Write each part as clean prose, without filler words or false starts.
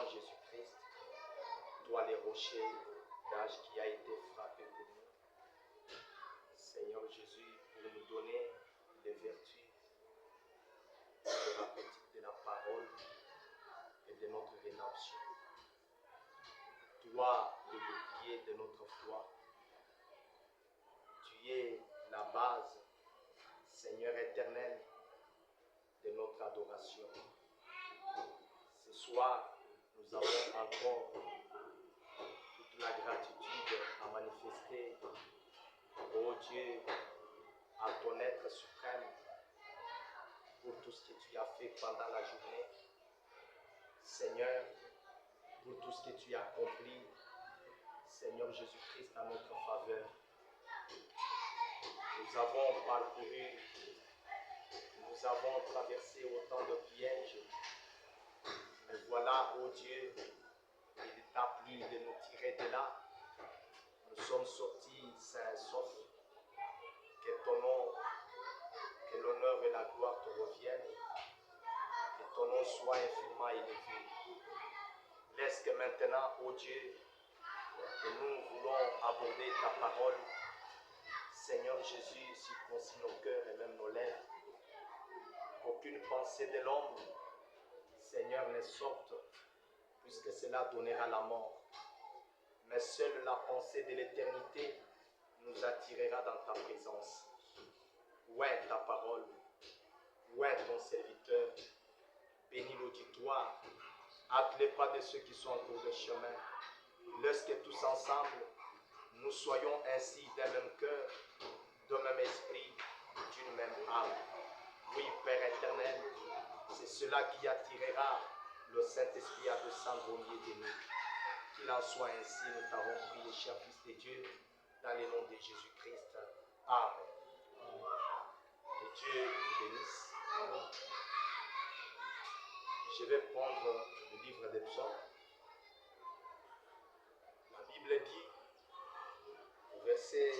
sang Jésus-Christ, toi les rochers d'âge qui a été frappé pour nous. Seigneur Jésus, pour nous donner les vertus thérapeutiques de la parole et de notre rédemption. Toi, le bouclier de notre foi, tu es la base, Seigneur éternel, de notre adoration. Ce soir, nous avons encore toute la gratitude à manifester, ô Dieu, à ton être suprême, pour tout ce que tu as fait pendant la journée. Seigneur, pour tout ce que tu as accompli, Seigneur Jésus-Christ, en notre faveur. Nous avons parcouru, nous avons traversé autant de pièges, mais voilà, ô Dieu, il t'a plu de nous tirer de là. Nous sommes sortis sains et saufs. Que ton nom, que l'honneur et la gloire te reviennent. Que ton nom soit infiniment élevé. Laisse que maintenant, ô Dieu, que nous voulons aborder ta parole. Seigneur Jésus, circoncis nos cœurs et même nos lèvres. Qu'aucune pensée de l'homme, Seigneur, ne sorte, puisque cela donnera la mort. Mais seule la pensée de l'éternité nous attirera dans ta présence. Où est ta parole? Où est ton serviteur? Bénis l'auditoire. Hâte les pas de ceux qui sont en cours de chemin. Laisse que tous ensemble, nous soyons ainsi d'un même cœur, d'un même esprit, d'une même âme. Oui, Père éternel, c'est cela qui attirera le Saint-Esprit à descendre au milieu de nous. Qu'il en soit ainsi, nous t'avons prié, cher Fils de Dieu, dans le nom de Jésus-Christ. Amen. Que Dieu vous bénisse. Je vais prendre le livre des psaumes. La Bible dit, au verset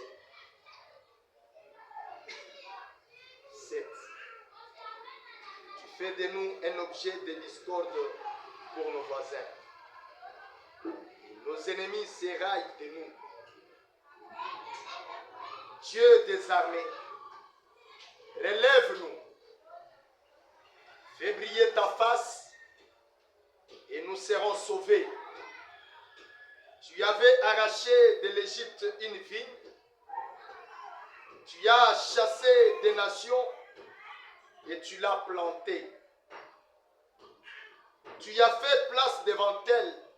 7, tu fais de nous un objet de discorde pour nos voisins. Nos ennemis s'éraillent de nous. Dieu des armées, relève-nous. Fais briller ta face et nous serons sauvés. Tu avais arraché de l'Égypte une vigne. Tu as chassé des nations et tu l'as plantée. Tu as fait place devant elle.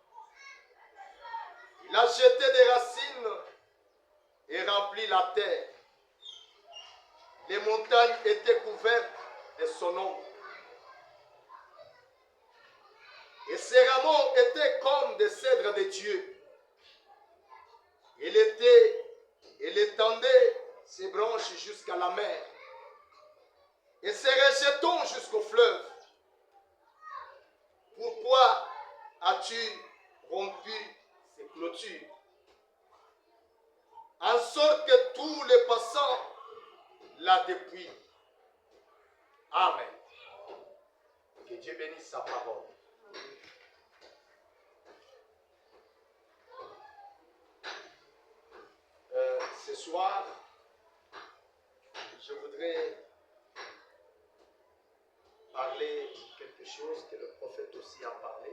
Il a jeté des racines et rempli la terre. Les montagnes étaient couvertes de son ombre. Et ses rameaux étaient comme des cèdres de Dieu. Il étendait ses branches jusqu'à la mer et ses rejetons jusqu'au fleuve. Pourquoi as-tu rompu ces clôtures, en sorte que tous les passants la dépouillent? Amen. Que Dieu bénisse sa parole. Ce soir, je voudrais parler quelque chose que le prophète aussi a parlé.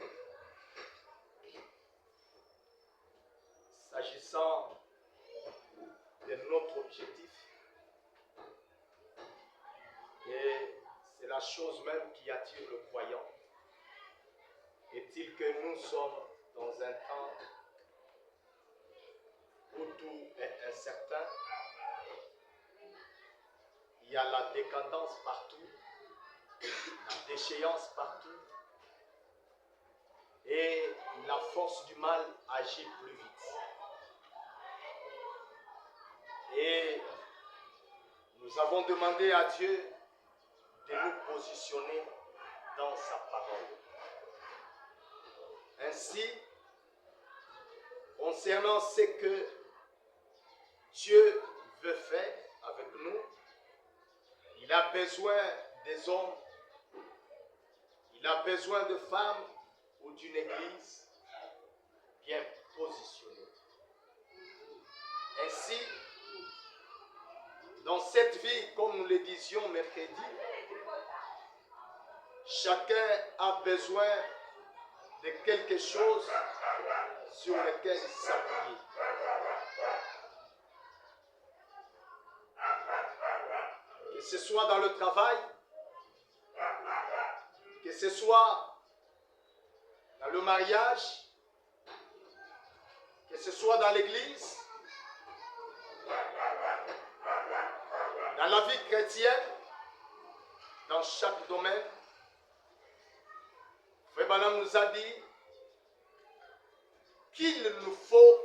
S'agissant de notre objectif. Et c'est la chose même qui attire le croyant. Est-il que nous sommes dans un temps où tout est incertain? Il y a la décadence partout, la déchéance partout, et la force du mal agit plus vite. Et nous avons demandé à Dieu de nous positionner dans sa parole. Ainsi, concernant ce que Dieu veut faire avec nous, il a besoin des hommes, il a besoin de femmes ou d'une église bien positionnée. Ainsi, dans cette vie, comme nous le disions mercredi, chacun a besoin de quelque chose sur lequel s'appuyer. Que ce soit dans le travail, que ce soit dans le mariage, que ce soit dans l'église, dans la vie chrétienne, dans chaque domaine. Frère Branham nous a dit qu'il nous faut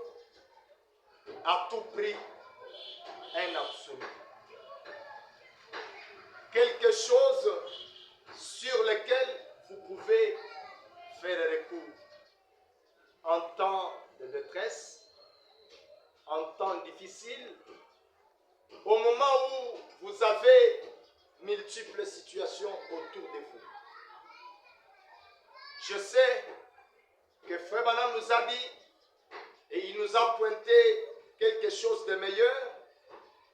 à tout prix un absolu. Quelque chose sur lequel vous pouvez faire recours en temps de détresse, en temps difficile, au moment où vous avez multiples situations autour de vous. Je sais que Frère Branham nous a dit, et il nous a pointé quelque chose de meilleur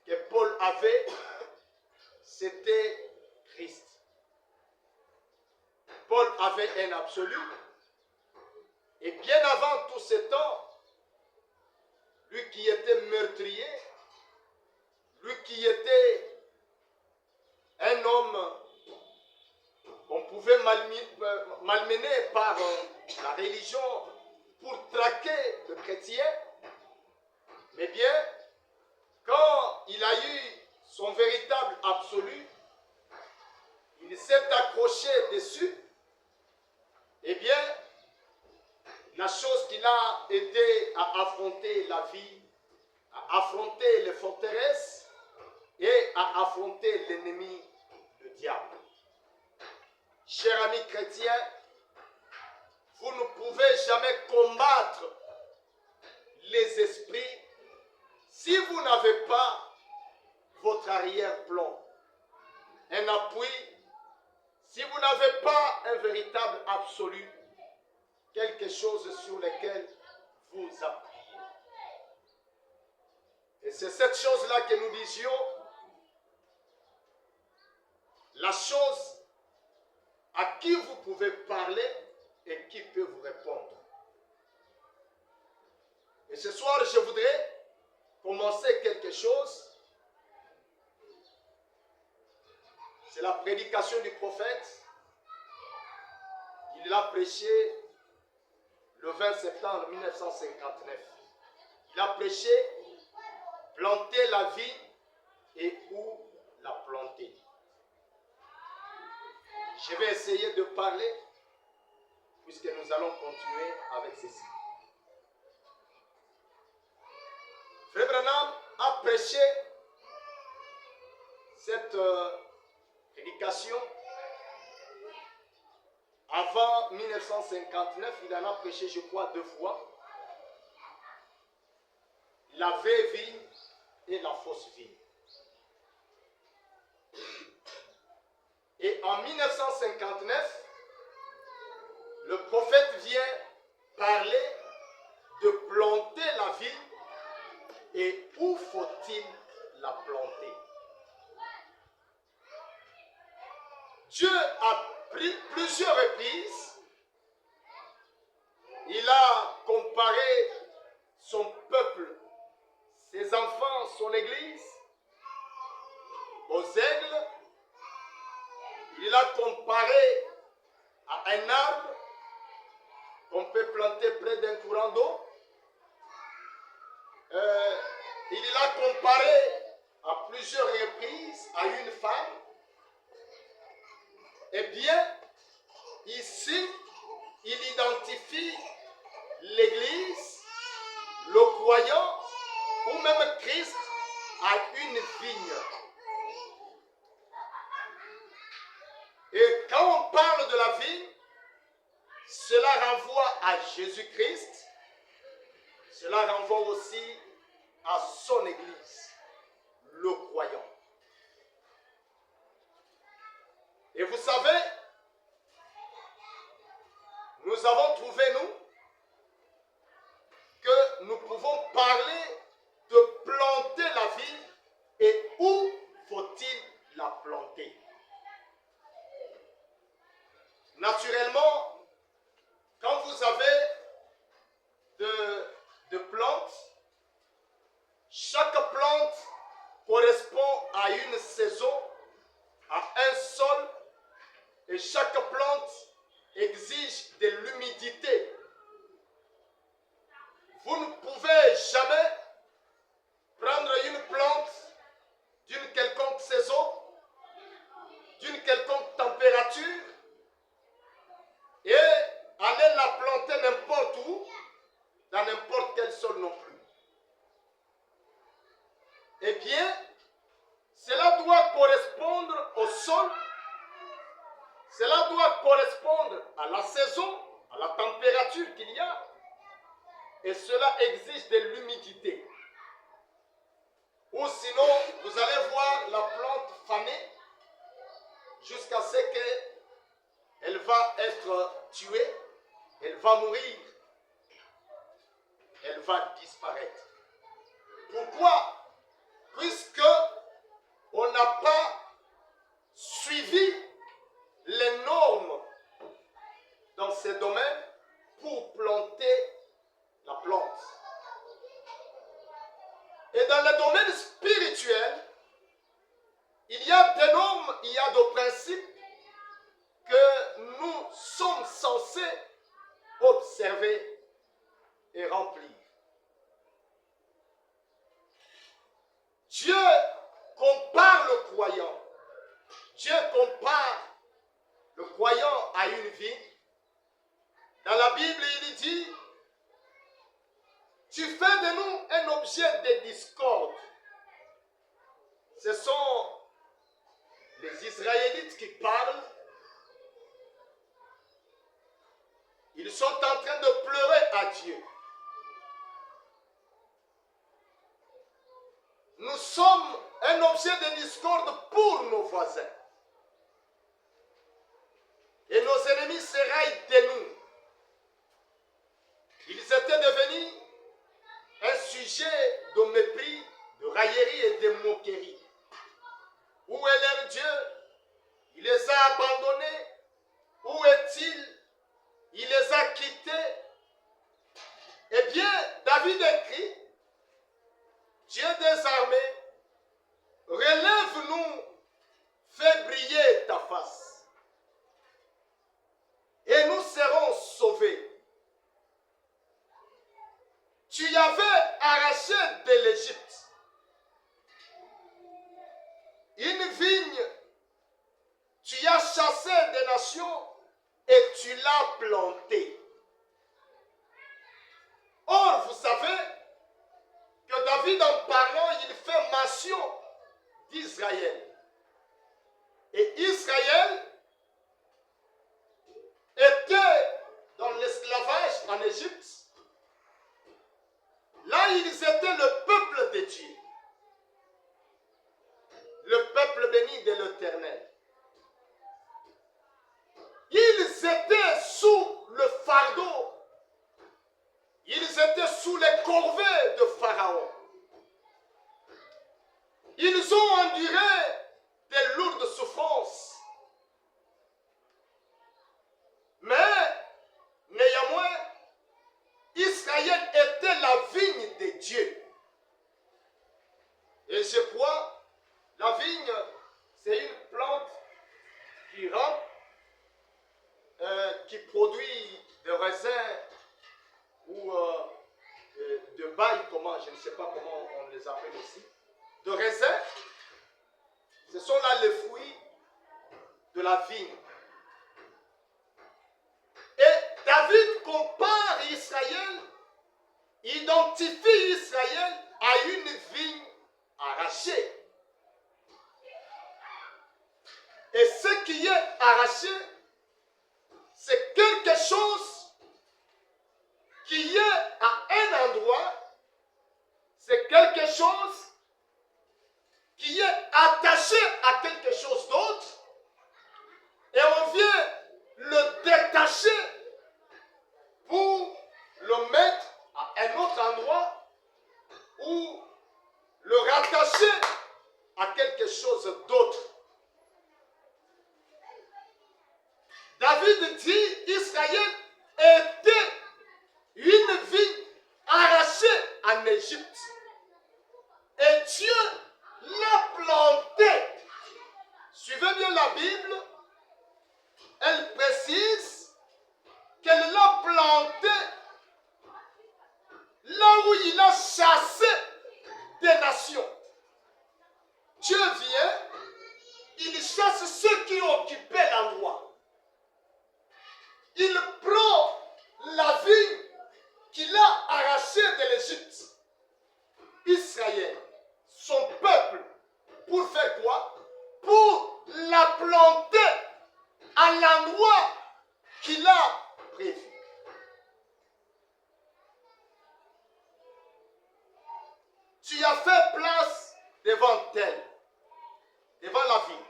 que Paul avait, c'était Christ. Paul avait un absolu, et bien avant tout ce temps, lui qui était meurtrier, lui qui était un homme qu'on pouvait malmener par la religion pour traquer le chrétien, mais bien, quand il a eu son véritable absolu, il s'est accroché dessus, et bien, la chose qu'il a été à affronter la vie, à affronter les forteresses et à affronter l'ennemi, le diable. Chers amis chrétiens, vous ne pouvez jamais combattre les esprits si vous n'avez pas votre arrière-plan, un appui, si vous n'avez pas un véritable absolu, quelque chose sur lequel vous appuyez. Et c'est cette chose-là que nous disions, la chose à qui vous pouvez parler et qui peut vous répondre. Et ce soir, je voudrais commencer quelque chose. C'est la prédication du prophète. Il l'a prêché le 20 septembre 1959. Il a prêché « Planter la vie et où la planter ». Je vais essayer de parler puisque nous allons continuer avec ceci. Frère Branham a prêché cette prédication avant 1959. Il en a prêché, je crois, 2 fois. La vraie vie et la fausse vie. Et en 1959, le prophète vient parler de planter la vie et où faut-il la planter. Dieu a pris plusieurs reprises, il a comparé son peuple, ses enfants, son église, aux aigles. Il l'a comparé à un arbre qu'on peut planter près d'un courant d'eau. Il l'a comparé à plusieurs reprises à une femme. Eh bien, ici, il identifie l'Église, le croyant, ou même Christ, à une vigne. Et quand on parle de la vigne, cela renvoie à Jésus-Christ, cela renvoie aussi à son Église, le croyant. Et vous savez, nous avons planter. Naturellement, quand vous avez de plantes, chaque plante correspond à une saison, à un sol, et chaque plante exige de l'humidité. Vous ne pouvez jamais prendre une plante d'une quelconque saison, d'une quelconque température, et aller la planter n'importe où, dans n'importe quel sol non plus. Eh bien, cela doit correspondre au sol, cela doit correspondre à la saison, à la température qu'il y a, et cela exige de l'humidité. Ou sinon, vous allez voir la plante fanée jusqu'à ce qu'elle va être tuée, elle va mourir, elle va disparaître. Pourquoi? Puisque on n'a pas suivi les normes dans ces domaines pour planter la plante. Et dans le domaine spirituel, il y a des normes, il y a des principes que nous sommes censés observer et remplir. Dieu compare le croyant. Dieu compare le croyant à une vigne. Dans la Bible, il dit, tu fais de nous un objet de discorde. Ce sont les Israélites qui parlent. Ils sont en train de pleurer à Dieu. Nous sommes un objet de discorde pour nos voisins. Et nos ennemis se raillent de nous. Ils étaient devenus un sujet de mépris, de raillerie et de moquerie. Où est leur Dieu? Il les a abandonnés. Où est-il? Il les a quittés. Eh bien, David écrit, Dieu des armées, relève-nous, fais briller ta face, et nous serons sauvés. Tu y avais arraché de l'Égypte une vigne, tu y as chassé des nations et tu l'as plantée. Or, vous savez que David, en parlant, il fait mention d'Israël. Et Israël était dans l'esclavage en Égypte. Là, ils étaient le peuple de Dieu. Le peuple béni de l'Éternel. Ils étaient sous le fardeau. Ils étaient sous les corvées de Pharaon. Ils ont enduré des lourdes souffrances. Mais, néanmoins, Israël était la vigne de Dieu. Et je crois, la vigne, c'est une plante qui rampe, qui produit des raisins ou de bail, comment, je ne sais pas comment on les appelle ici, de raisins. Ce sont là les fruits de la vigne. Et David compare Israël, identifie Israël à une vigne arrachée. Et ce qui est arraché, c'est quelque chose qui est à un endroit, c'est quelque chose qui est attaché à quelque chose d'autre, et on vient le détacher pour le mettre à un autre endroit ou le rattacher à quelque chose d'autre. David dit, Israël était une vigne arrachée en Égypte. Et Dieu l'a plantée. Suivez bien la Bible. Elle précise qu'elle l'a plantée là où il a chassé des nations. Dieu vient, il chasse ceux qui occupaient l'endroit. Il prend la vigne qu'il a arrachée de l'Égypte. Israël, son peuple, pour faire quoi? Pour la planter à l'endroit qu'il a prévu. Tu as fait place devant elle, devant la vigne.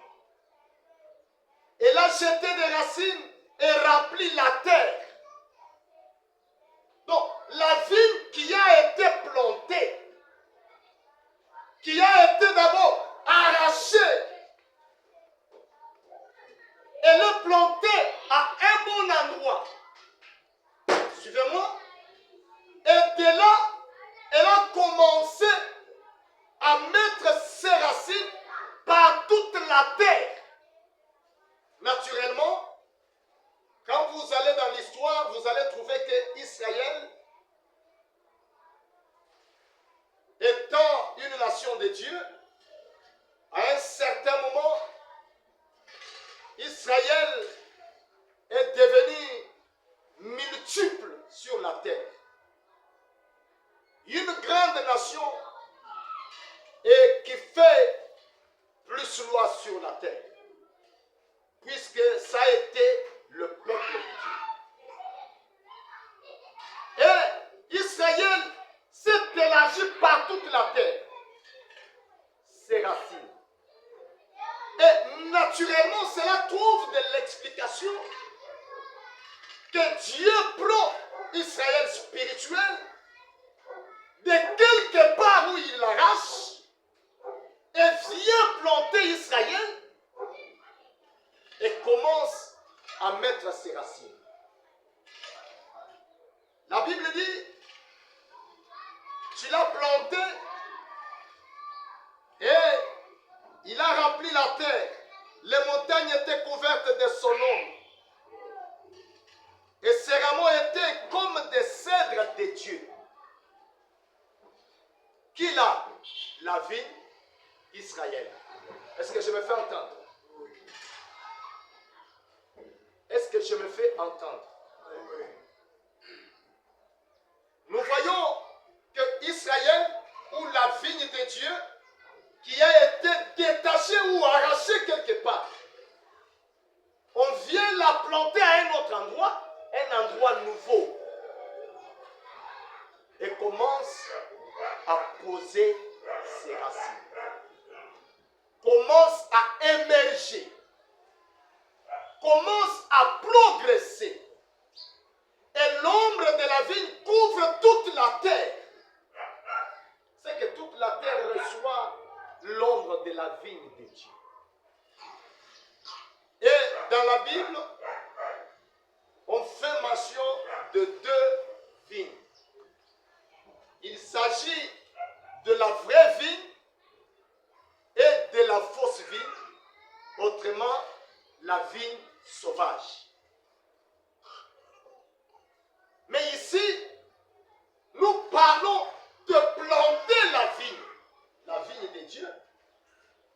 Elle a jeté des racines et rempli la terre. Donc, la vigne qui a été plantée, qui a été d'abord arrachée, elle est plantée à un bon endroit. Suivez-moi. Et de là, elle a commencé à mettre ses racines par toute la terre. Naturellement, quand vous allez dans l'histoire, vous allez trouver que Israël, étant une nation de Dieu, à un certain moment, Israël est devenu multiple sur la terre. Une grande nation et qui fait plus loi sur la terre. Puisque ça a été le peuple de Dieu. Et Israël s'est élargi par toute la terre. Ses racines. Et naturellement, cela trouve de l'explication que Dieu prend Israël spirituel de quelque part où il l'arrache et vient planter Israël et commence à mettre ses racines. La Bible dit, tu l'as planté et il a rempli la terre. Les montagnes étaient couvertes de son ombre. Et ses rameaux étaient comme des cèdres de Dieu. Qui l'a? La vigne Israël. Est-ce que je me fais entendre? Est-ce que je me fais entendre? Nous voyons que Israël, ou la vigne de Dieu, qui a été détachée ou arrachée quelque part, on vient la planter à un autre endroit, un endroit nouveau, et commence à poser ses racines, commence à émerger, commence à progresser. Et l'ombre de la vigne couvre toute la terre. C'est que toute la terre reçoit l'ombre de la vigne de Dieu. Et dans la Bible, on fait mention de deux vignes. Il s'agit de la vraie vigne et de la fausse vigne, autrement la vigne sauvage. Mais ici, nous parlons de planter la vigne de Dieu.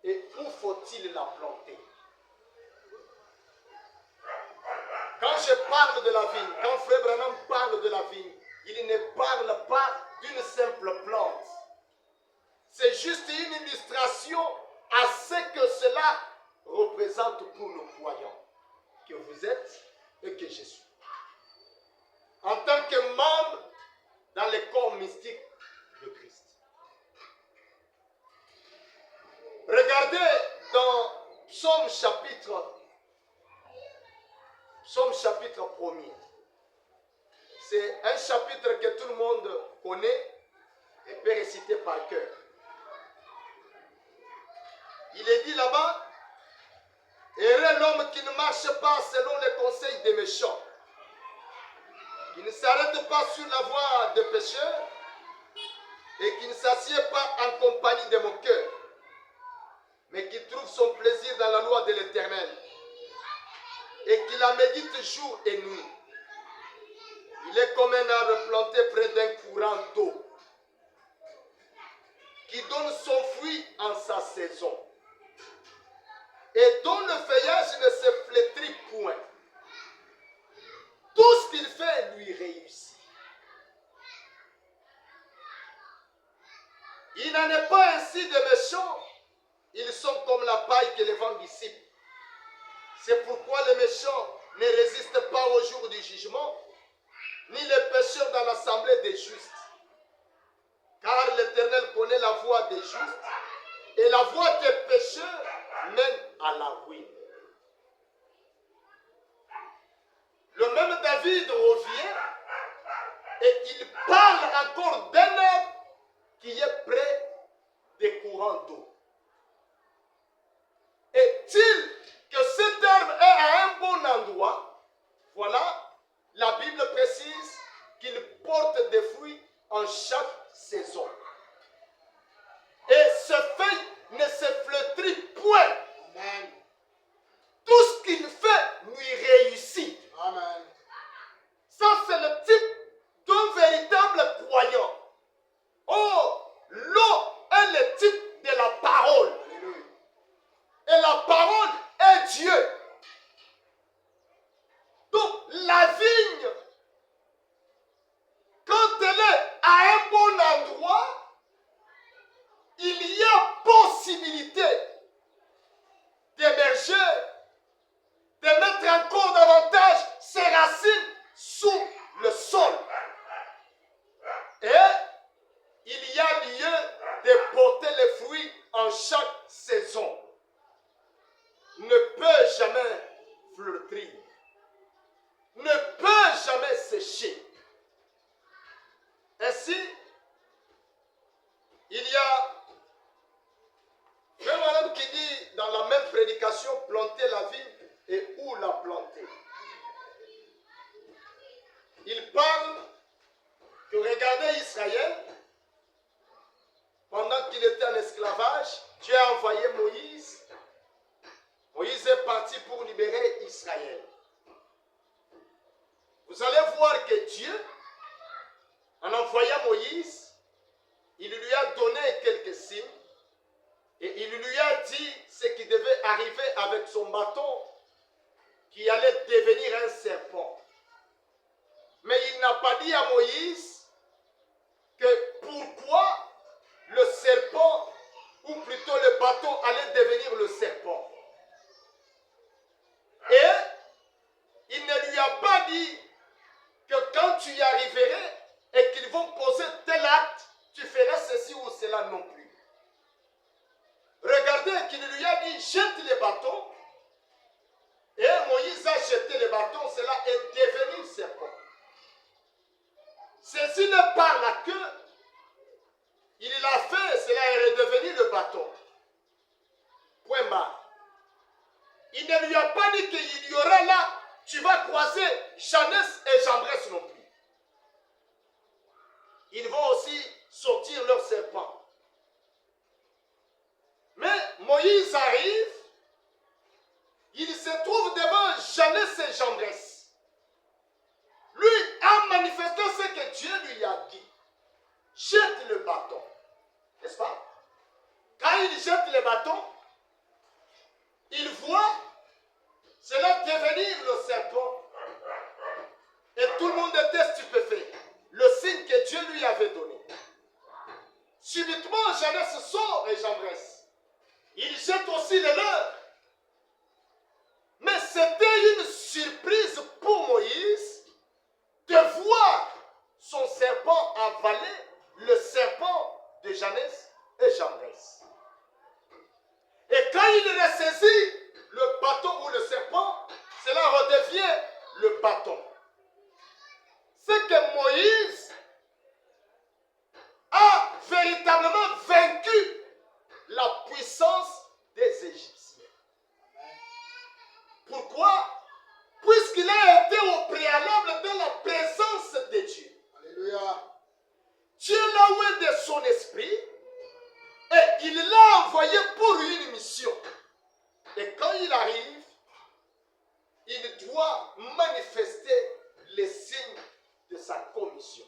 Et où faut-il la planter? Quand je parle de la vigne, quand Frère Branham parle de la vigne, il ne parle pas d'une simple plante. C'est juste une illustration à ce que cela représente pour nous croyants, que vous êtes et que je suis. En tant que membre dans le corps mystique de Christ. Regardez dans Psaume chapitre 1er. C'est un chapitre que tout le monde connaît et peut réciter par cœur. Il est dit là-bas, heureux l'homme homme qui ne marche pas selon les conseils des méchants, qui ne s'arrête pas sur la voie des pécheurs et qui ne s'assied pas en compagnie des moqueurs, mais qui trouve son plaisir dans la loi de l'Éternel et qui la médite jour et nuit. Il est comme un arbre planté près d'un courant d'eau, qui donne son fruit en sa saison, et dont le feuillage ne se flétrit point. Tout ce qu'il fait lui réussit. Il n'en est pas ainsi des méchants. Ils sont comme la paille que le vent dissipe. C'est pourquoi les méchants ne résistent pas au jour du jugement, ni les pécheurs dans l'assemblée des justes. Car l'Éternel connaît la voie des justes, et la voie des pécheurs mène à la ruine. Le même David revient et il parle encore d'un homme qui est près des courants d'eau. Est-il que cet arbre est à un bon endroit? Voilà, la Bible précise qu'il porte des fruits en chaque saison. Et ce feuille ne se flétrit point. Amen. Tout ce qu'il fait lui réussit. Amen. Ça, c'est le type d'un véritable croyant. Oh, l'eau est le type de la parole. Amen. Et la parole est Dieu. Donc, la vigne, quand elle est à un bon endroit, il y a possibilité d'émerger, de mettre encore davantage ses racines sous le sol. Et il y a lieu de porter les fruits en chaque saison. Ne peut jamais flétrir, ne peut jamais sécher. Ainsi, il y a un homme qui dit dans la même prédication, planter la vigne et où la planter. Il parle que regardez Israël, pendant qu'il était en esclavage, Dieu a envoyé Moïse. Moïse est parti pour libérer Israël. Vous allez voir que Dieu, en envoyant Moïse, il lui a donné quelques signes et il lui a dit ce qui devait arriver avec son bâton, qui allait devenir un serpent. Mais il n'a pas dit à Moïse que pourquoi le serpent, ou plutôt le bâton, allait devenir le serpent. Et il ne lui a pas dit que quand tu y arriverais et qu'ils vont poser tel acte, tu feras ceci ou cela non plus. Regardez qu'il lui a dit, jette les bâtons. Et Moïse a jeté les bâtons, cela est devenu serpent. Ceci n'est pas la queue. Il l'a fait, cela est redevenu le bâton. Point barre. Il ne lui a pas dit qu'il y aura là, tu vas croiser Janès et Jambres non plus. Ils vont aussi sortir leurs serpents. Mais Moïse arrive, il se trouve devant Janès et Jambres. Lui a manifesté ce que Dieu lui a dit. Jette le bâton. N'est-ce pas? Quand il jette le bâton, il voit cela devenir le serpent. Et tout le monde était stupéfait. Le signe que Dieu lui avait donné. Subitement, Janès sort et Jambres. Il jette aussi les leurs. Mais c'était une surprise pour Moïse de voir son serpent avaler le serpent de Janès et Jambres. Et quand il ressaisit le bâton ou le serpent, cela redevient le bâton. C'est que Moïse a véritablement vaincu la puissance des Égyptiens. Pourquoi? Puisqu'il a été au préalable dans la présence de Dieu. Alléluia. Dieu l'a oué de son esprit et il l'a envoyé pour une mission. Et quand il arrive, il doit manifester les signes de sa commission.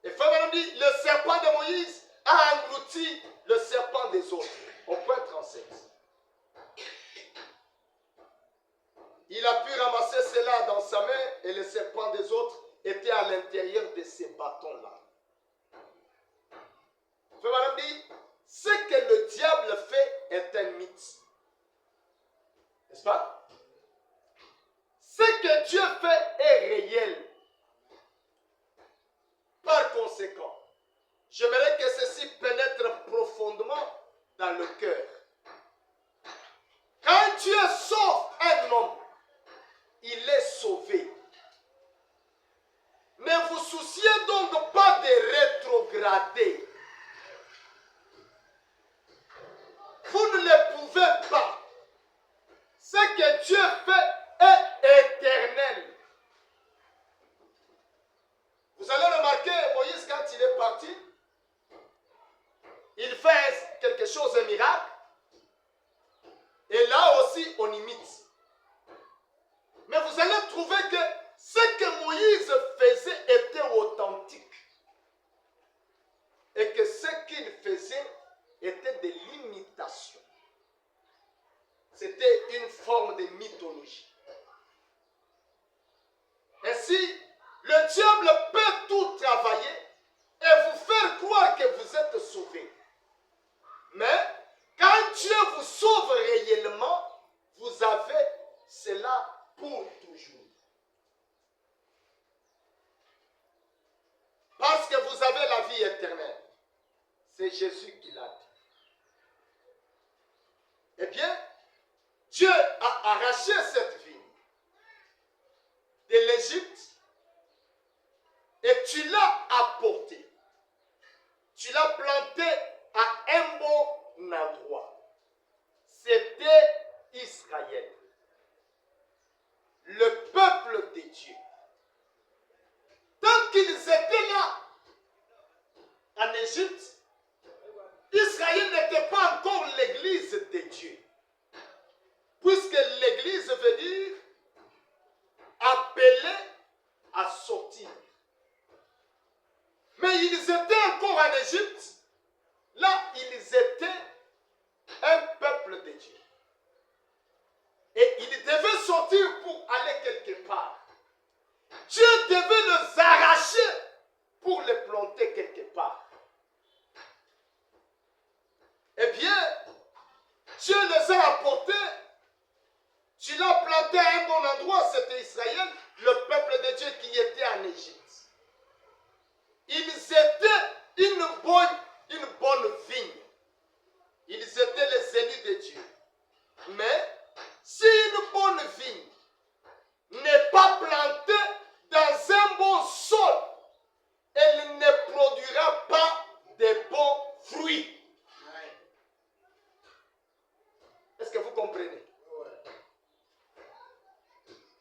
Et frère dit, le serpent de Moïse a englouti le serpent des autres. Au point 37. Il a pu ramasser cela dans sa main et le serpent des autres était à l'intérieur de ces bâtons-là. Frère Madame dit, ce que le diable fait est un mythe. N'est-ce pas? Ce que Dieu fait est réel. Par conséquent, j'aimerais que ceci pénètre profondément dans le cœur. Quand Dieu sauve un homme, il est sauvé. Ne vous souciez donc pas de rétrograder. Vous ne le pouvez pas. Ce que Dieu fait est éternel. Vous allez remarquer, Moïse, quand il est parti, il fait quelque chose, un miracle. Et là aussi, on imite. Mais vous allez trouver que ce que Moïse faisait était authentique. Et que ce qu'il faisait était de l'imitation. C'était une forme de mythologie. Ainsi, le diable peut tout travailler et vous faire croire que vous êtes sauvés. Mais quand Dieu vous sauve réellement, vous avez cela pour toujours. Parce que vous avez la vie éternelle. C'est Jésus qui l'a dit. Eh bien, Dieu a arraché cette vigne de l'Égypte et tu l'as apportée. Tu l'as plantée à un bon endroit. C'était Israël, le peuple de Dieu. Tant qu'ils étaient là, en Égypte, Israël n'était pas encore l'église de Dieu. Puisque l'église veut dire appeler à sortir. Mais ils étaient encore en Égypte. Là, ils étaient un peuple de Dieu. Et ils devaient sortir pour aller quelque part. Dieu devait les arracher pour les planter quelque part. Eh bien, Dieu les a apportés. Tu l'as planté à un bon endroit, c'était Israël, le peuple de Dieu qui était en Égypte. Ils étaient une bonne vigne. Ils étaient les élus de Dieu. Mais si une bonne vigne n'est pas plantée dans un bon sol, elle ne produira pas de bons fruits. Est-ce que vous comprenez?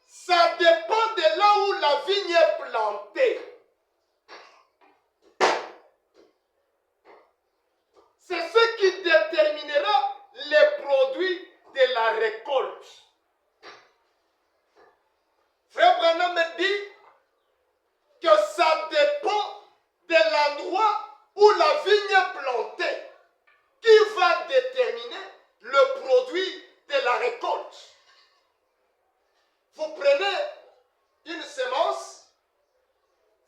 Ça dépend de là où la vigne est plantée. C'est ce qui déterminera les produits de la récolte. Frère Branham me dit que ça dépend de l'endroit où la vigne est plantée qui va déterminer le produit de la récolte. Vous prenez une semence,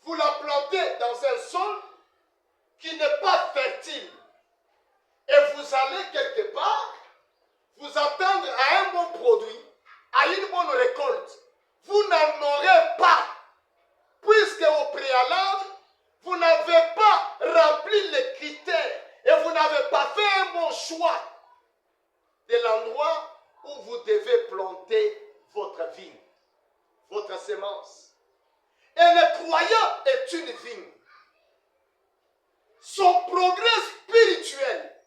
vous la plantez dans un sol qui n'est pas fertile. Et vous allez quelque part, vous attendre à un bon produit, à une bonne récolte. Vous n'en aurez pas. Puisque au préalable, vous n'avez pas rempli les critères et vous n'avez pas fait un bon choix de l'endroit où vous devez planter votre vigne, votre semence. Et le croyant est une vigne. Son progrès spirituel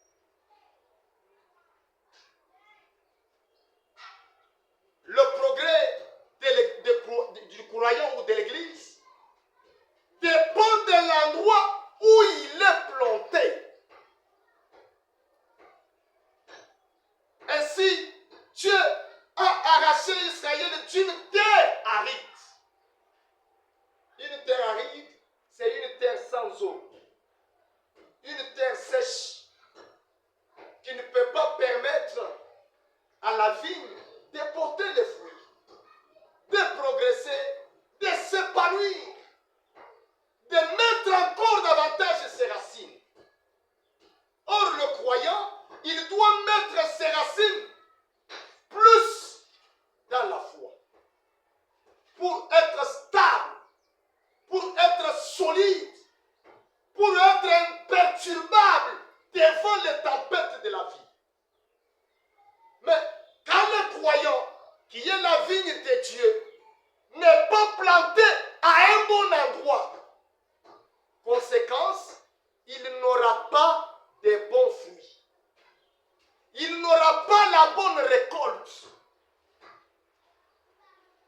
vigne de porter les fruits, de progresser, de s'épanouir, de mettre encore davantage ses racines. Or, le croyant, il doit mettre ses racines plus dans la foi pour être stable, pour être solide, pour être imperturbable devant les tempêtes de la vie. Mais quand le croyant, qui est la vigne de Dieu, n'est pas planté à un bon endroit, conséquence, il n'aura pas de bons fruits. Il n'aura pas la bonne récolte.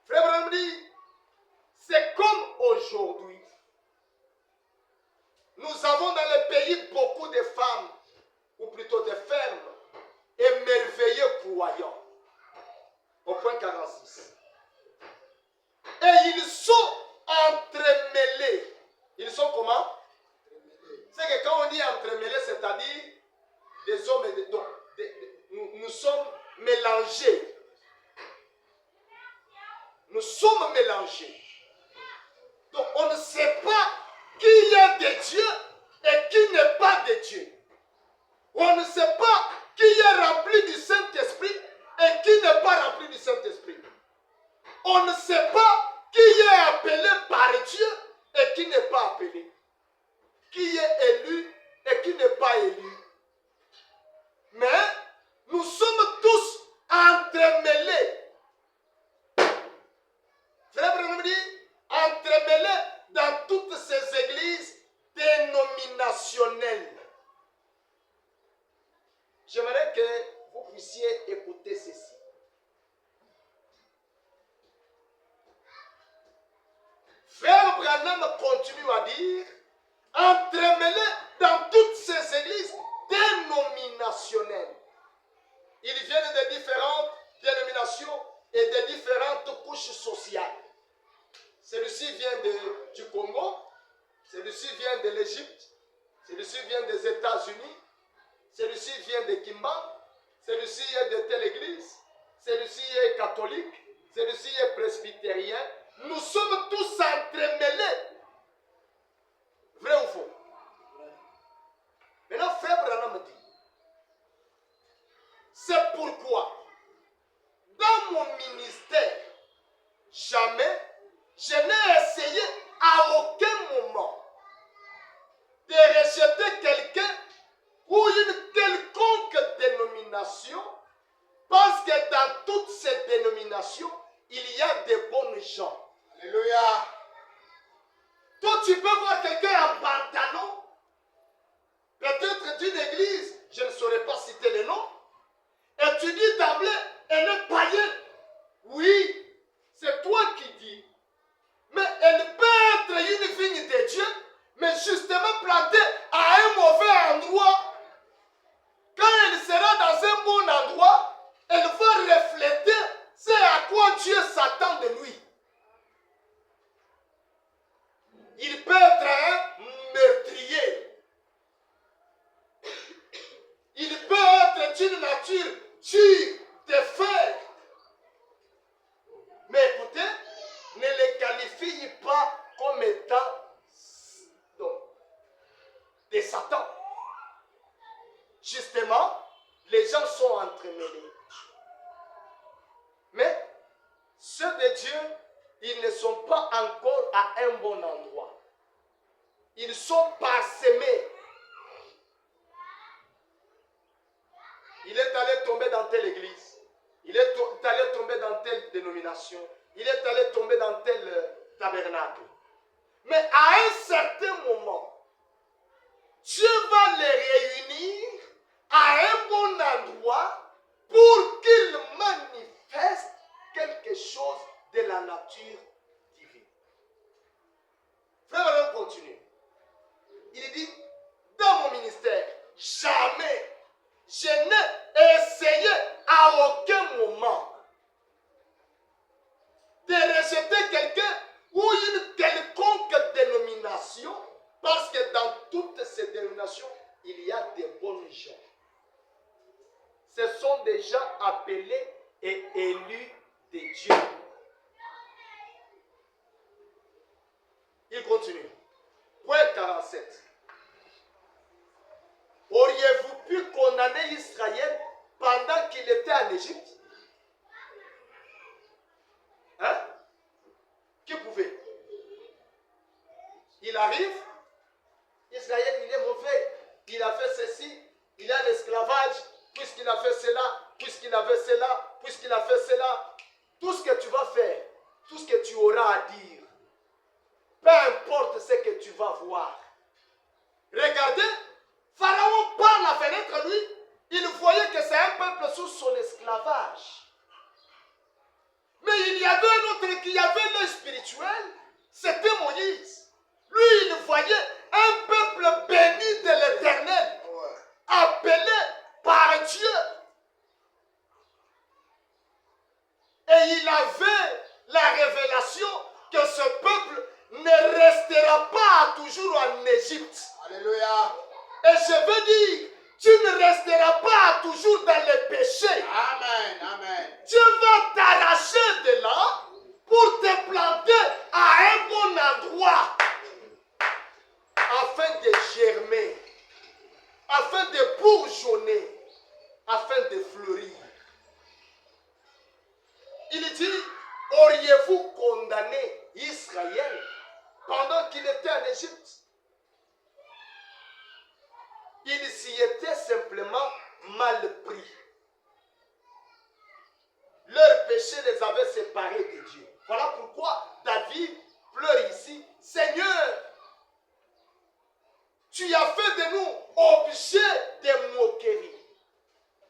Frère Branham dit, c'est comme aujourd'hui. Nous avons dans le pays beaucoup de femmes, ou plutôt de fermes, et merveilleux croyants. Au point 46. Et ils sont entremêlés. Ils sont comment? C'est que quand on dit entremêlés, c'est-à-dire des hommes et des... Donc, nous sommes mélangés. Nous sommes mélangés. Donc on ne sait pas qui est de Dieu et qui n'est pas de Dieu. On ne sait pas qui est rempli du Saint-Esprit et qui n'est pas rempli du Saint-Esprit. On ne sait pas qui est appelé par Dieu et qui n'est pas appelé. Qui est élu et qui n'est pas élu. Mais nous sommes tous entremêlés. Frère Branham dit, entremêlés dans toutes ces églises dénominationnelles. J'aimerais que vous puissiez écouter ceci. Frère Branham continue à dire, entremêlés dans toutes ces églises dénominationnelles. Ils viennent de différentes dénominations et de différentes couches sociales. Celui-ci vient du Congo, celui-ci vient de l'Égypte, celui-ci vient des États-Unis, celui-ci vient de Kimba, celui-ci est de telle église, celui-ci est catholique, celui-ci est presbytérien. Nous sommes tous entremêlés. Vrai ou faux? Maintenant, Frère Branham dit, c'est pourquoi, dans mon ministère, jamais je n'ai essayé à aucun moment de rejeter quelqu'un ou une quelconque dénomination, parce que dans toutes ces dénominations, il y a des bonnes gens. Alléluia. Toi, tu peux voir quelqu'un en pantalon, peut-être d'une église, je ne saurais pas citer le nom, et tu dis d'emblée, elle est païenne. Oui, c'est toi qui dis. Mais elle peut être une vigne de Dieu, mais justement plantée à un mauvais endroit. Quand elle sera dans un bon endroit, elle va refléter ce à quoi Dieu s'attend de lui. Il peut être un meurtrier. Il peut être d'une nature dure, de fer. Mais écoutez, ne les qualifie pas comme étant des Satan. Justement, les gens sont entremêlés. Mais ceux de Dieu, ils ne sont pas encore à un bon endroit. Ils sont parsemés. Il est allé tomber dans telle église. Il est allé tomber dans telle dénomination. Il est allé tomber dans tel tabernacle. Mais à un certain moment, Dieu va les réunir à un bon endroit pour qu'ils manifestent quelque chose de la nature divine. Frère, on continue. Il dit, dans mon ministère, jamais je n'ai essayé à aucun moment de rejeter quelqu'un ou une quelconque dénomination, parce que dans toutes ces dénominations, il y a des bonnes gens. Ce sont des gens appelés et arrive, Israël, il est mauvais. Il a fait ceci, il a l'esclavage, puisqu'il a fait cela, puisqu'il a fait cela, puisqu'il a fait cela. Tout ce que tu vas faire, tout ce que tu auras à dire, peu importe ce que tu vas voir. Regardez, Pharaon par la fenêtre, lui, il voyait que c'est un peuple sous son esclavage. Mais il y avait un autre qui avait l'œil spirituel, c'était Moïse. Lui, il voyait un peuple béni de l'Éternel, appelé par Dieu. Et il avait la révélation que ce peuple ne restera pas toujours en Égypte. Alléluia. Et je veux dire, tu ne resteras pas toujours dans le péché. Amen. Amen. Dieu va t'arracher de là pour te planter à un bon endroit afin de germer, afin de bourgeonner, afin de fleurir. Il dit, auriez-vous condamné Israël pendant qu'il était en Égypte? Il s'y était simplement mal pris. Leur péché les avait séparés de Dieu. Voilà pourquoi David pleure ici. Seigneur, tu as fait de nous objet de moquerie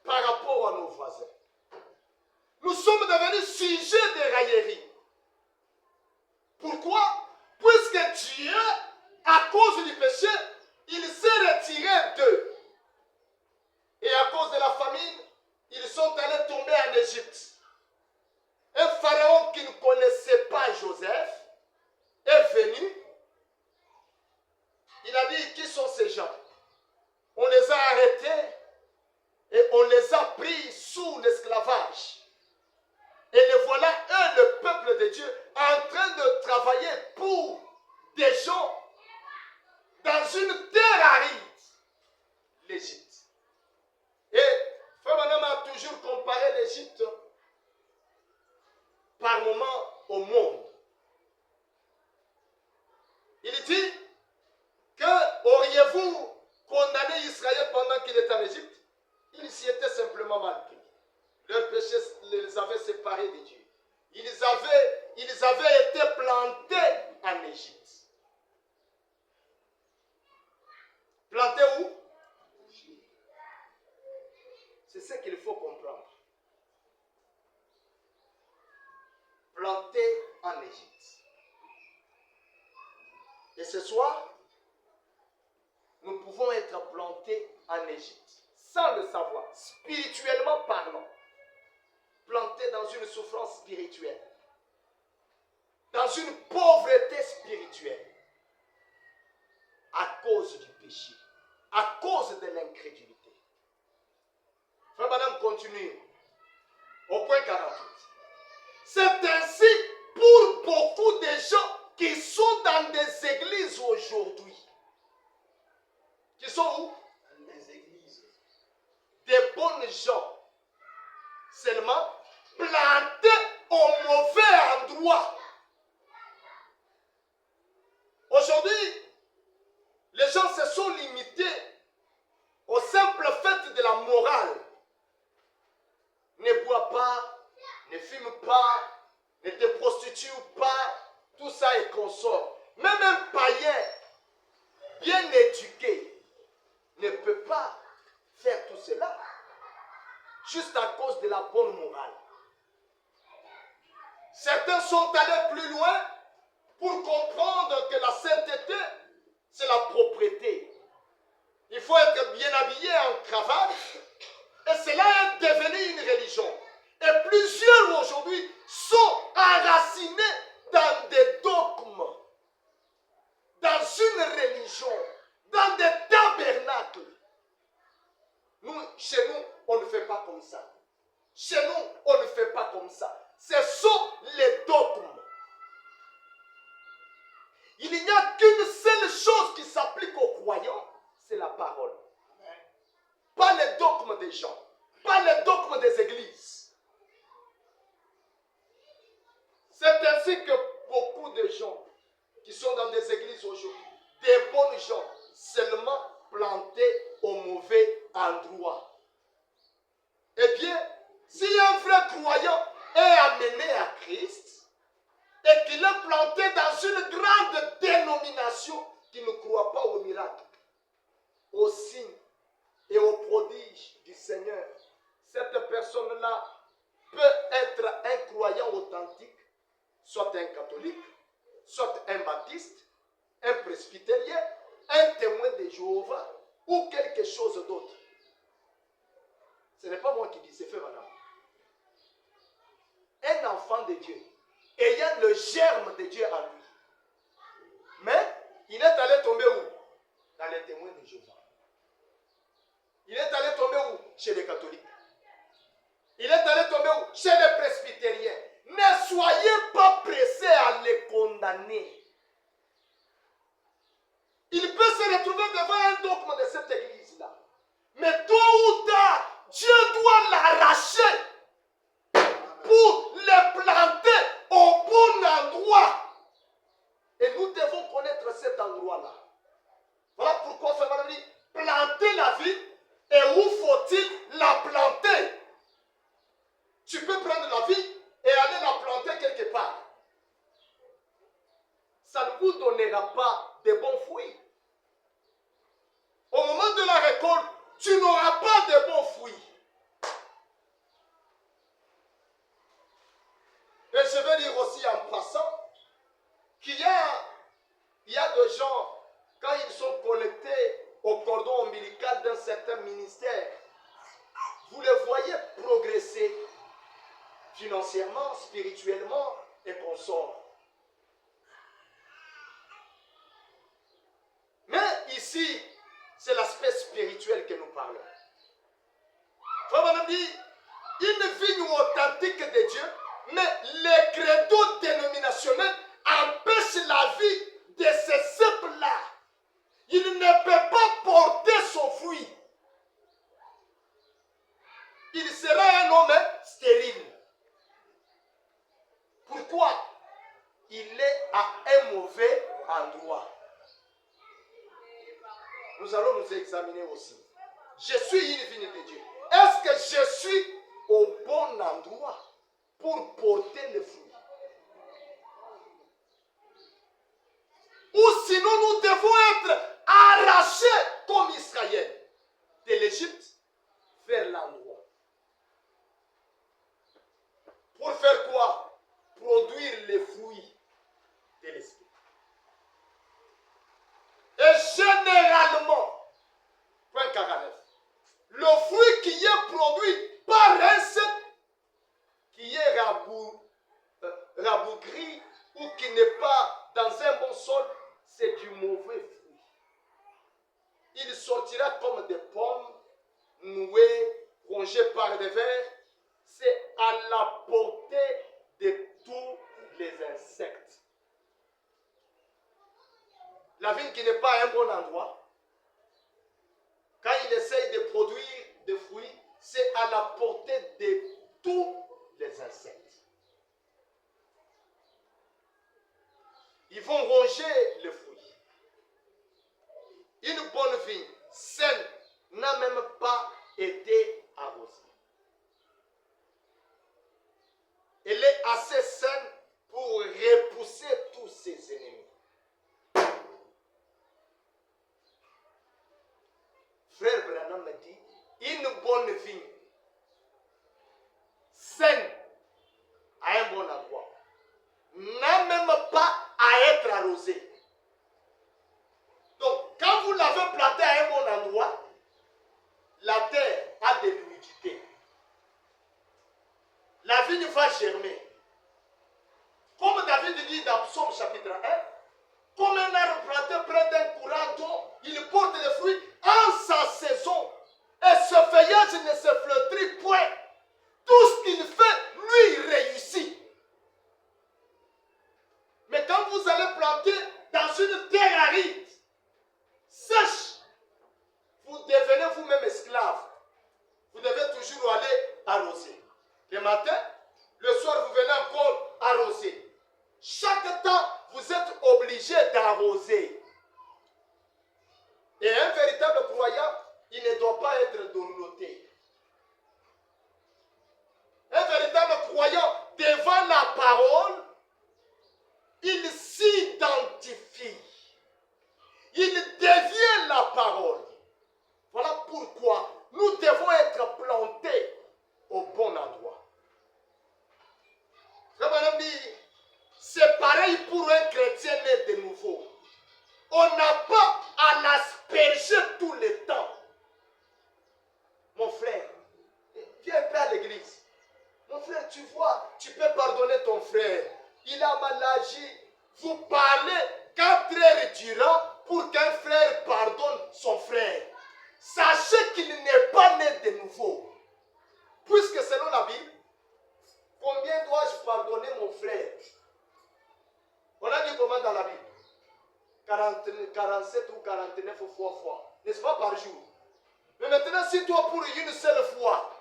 par rapport à nos voisins. Nous sommes devenus sujets de raillerie. Pourquoi? Puisque Dieu, à cause du péché, il s'est retiré d'eux. Et à cause de la famine, ils sont allés tomber en Égypte. Un pharaon qui ne connaissait pas Joseph est venu. Il a dit, qui sont ces gens? On les a arrêtés et on les a pris sous l'esclavage. Et les voilà, eux, le peuple de Dieu, en train de travailler pour des gens dans une terre aride, l'Égypte. Et Frère Branham a toujours comparé l'Égypte par moment au monde. Il dit que auriez-vous condamné Israël pendant qu'il était en Égypte? Il s'y était simplement mal pris. Leur péché les avait séparés de Dieu. Ils avaient été plantés en Égypte. Plantés où? C'est ce qu'il faut comprendre. Plantés en Égypte. Et ce soir, nous pouvons être plantés en Égypte, sans le savoir, spirituellement parlant. Plantés dans une souffrance spirituelle, dans une pauvreté spirituelle, à cause du péché, à cause de l'incrédulité. Frère Madame continue au point 48. C'est ainsi pour beaucoup de gens qui sont dans des églises aujourd'hui. Qui sont où? Dans des églises. Des bonnes gens. Seulement plantés au mauvais endroit. Aujourd'hui, les gens se sont limités au simple fait de la morale. Ne bois pas, ne fume pas, ne te prostitue pas, tout ça est consort. Même un païen bien éduqué ne peut pas faire tout cela juste à cause de la bonne morale. Certains sont allés plus loin pour comprendre que la sainteté, c'est la propreté. Il faut être bien habillé en cravate. Et cela est devenu une religion. Et plusieurs aujourd'hui sont enracinés dans des dogmes, dans une religion, dans des tabernacles. Chez nous, on ne fait pas comme ça. Chez nous, on ne fait pas comme ça. Ce sont les dogmes. Il n'y a qu'une seule chose qui s'applique aux croyants, c'est la parole. Pas les dogmes des gens, pas les dogmes des églises. C'est ainsi que beaucoup de gens qui sont dans des églises aujourd'hui authentique, soit un catholique, soit un baptiste, un presbytérien, un témoin de Jéhovah ou quelque chose d'autre. Ce n'est pas moi qui dis, c'est fait, madame. Un enfant de Dieu, ayant le germe de Dieu en lui. Mais il est allé tomber où? Dans les témoins de Jéhovah. Il est allé tomber où? Chez les catholiques. Il est allé tomber où? Chez les presbytériens. Ne soyez pas pressés à les condamner. Il peut se retrouver devant un dogme de cette église-là. Mais tôt ou tard, Dieu doit l'arracher pour le planter au bon endroit. Et nous devons connaître cet endroit-là. Voilà pourquoi Frère dit, planter la vie, et où faut-il la planter? Tu peux prendre la vie et aller la planter quelque part. Ça ne vous donnera pas de bons fruits. Au moment de la récolte, tu n'auras pas de bons fruits. Et je vais dire aussi en passant qu'il y a des gens, quand ils sont connectés au cordon ombilical d'un certain ministère, vous les voyez progresser financièrement, spirituellement et consorts. Mais ici, c'est l'aspect spirituel que nous parlons. Frère Branham dit, une vigne authentique de Dieu, mais les credos dénominationnels empêchent la vie de ces ceps-là. Il ne peut pas porter son fruit. Il sera un homme stérile. Pourquoi? Il est à un mauvais endroit. Nous allons nous examiner aussi. Je suis une vigne de Dieu. Est-ce que je suis au bon endroit pour porter le fruit? Ou sinon nous devons être arrachés comme Israël de l'Égypte vers l'endroit. Pour faire quoi? Produire les fruits de l'esprit. Et généralement, point 49, le fruit qui est produit par un cep, qui est rabougri ou qui n'est pas dans un bon sol, c'est du mauvais fruit. Il sortira comme des pommes nouées, rongées par des vers. C'est à la portée de tous les insectes. La vigne qui n'est pas un bon endroit, quand il essaye de produire des fruits, c'est à la portée de tous les insectes. Ils vont ronger le fruit. Une bonne vigne saine n'a même pas été arrosée. Elle est assez saine pour repousser tous ses ennemis. Frère Branham me dit, une bonne vigne saine à un bon endroit n'a même pas à être arrosée. Donc, quand vous l'avez plantée à un bon endroit, la terre a de l'humidité. La vigne va germer. Comme David dit dans Psaume chapitre 1, comme un arbre planté près d'un courant d'eau, il porte des fruits en sa saison. Et ce feuillage ne se flétrit point. Tout ce qu'il fait, lui, réussit. Mais quand vous allez planter dans une terre aride, sèche, vous devenez vous-même esclave. Vous devez toujours aller arroser. Le matin, le soir, vous venez encore arroser. Chaque temps, vous êtes obligé d'arroser. Et un véritable croyant, il ne doit pas être dorloté. Un véritable croyant, devant la parole, il s'identifie. Il devient la parole. Voilà pourquoi nous devons être plantés au bon endroit. Frère Branham ami, c'est pareil pour un chrétien né de nouveau. On n'a pas à l'asperger tout le temps. Mon frère, viens un peu à l'église. Mon frère, tu vois, tu peux pardonner ton frère. Il a mal agi. Vous parlez 4 heures durant pour qu'un frère pardonne son frère. Sachez qu'il n'est pas né de nouveau. Puisque selon la Bible, combien dois-je pardonner mon frère? On a dit comment dans la Bible? 47 ou 49 fois. N'est-ce pas par jour? Mais maintenant, si toi pour une seule fois,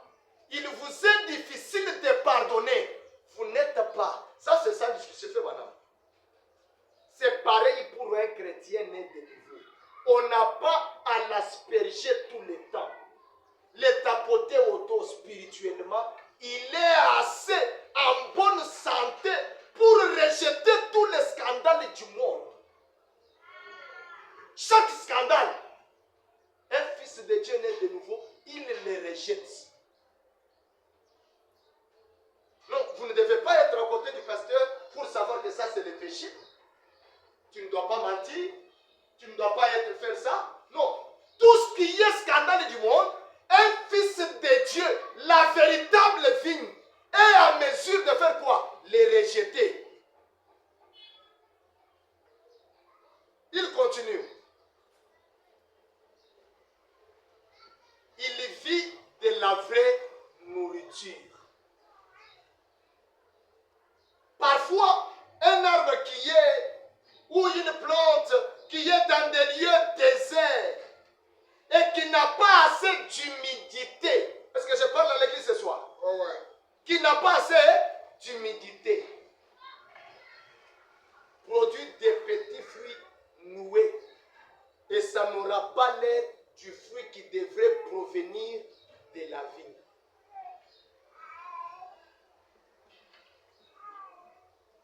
il vous est difficile de pardonner, vous n'êtes pas. Ça, c'est ça que je fais maintenant. C'est pareil pour un chrétien né de nouveau. On n'a pas à l'asperger tout le temps. Le tapoter au dos spirituellement, il est assez en bonne santé pour rejeter tous les scandales du monde. Chaque scandale, un fils de Dieu né de nouveau, il les rejette. Non, vous ne devez pas être à côté du pasteur pour savoir que ça c'est le péché. Tu ne dois pas mentir, tu ne dois pas faire ça. Non, tout ce qui est scandale du monde, un fils de Dieu, la véritable vigne, est en mesure de faire quoi? Les rejeter. Il continue. Il vit de la vraie nourriture. Parfois, un arbre qui est, ou une plante qui est dans des lieux déserts et qui n'a pas assez d'humidité. Est-ce que je parle à l'église ce soir? Oh ouais. Qui n'a pas assez d'humidité. Produit des petits fruits noués. Et ça n'aura pas l'air du fruit qui devrait provenir de la vigne.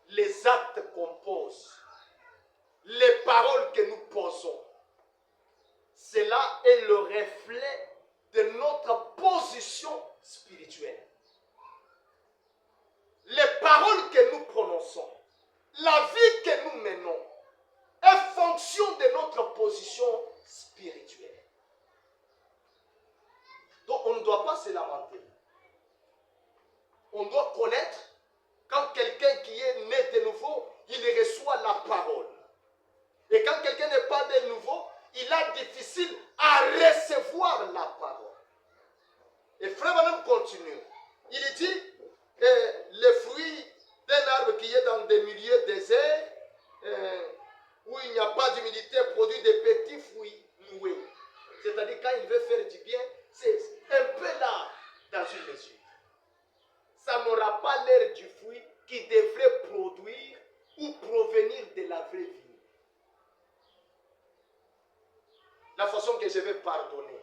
Les actes qu'on pose, les paroles que nous posons, cela est le reflet de notre position spirituelle. Les paroles que nous prononçons, la vie que nous menons, est fonction de notre position spirituelle. Donc on ne doit pas se lamenter. On doit connaître quand quelqu'un qui est né de nouveau, il reçoit la parole. Et quand quelqu'un n'est pas de nouveau, il a difficile à recevoir la parole. Et Frère Branham continue. Il dit, les fruits d'un arbre qui est dans des milieux déserts, où il n'y a pas d'humidité, produit des petits fruits noués. C'est-à-dire quand il veut faire du bien, c'est un peu là dans une mesure. Ça n'aura pas l'air du fruit qui devrait produire ou provenir de la vraie vie. La façon que je vais pardonner,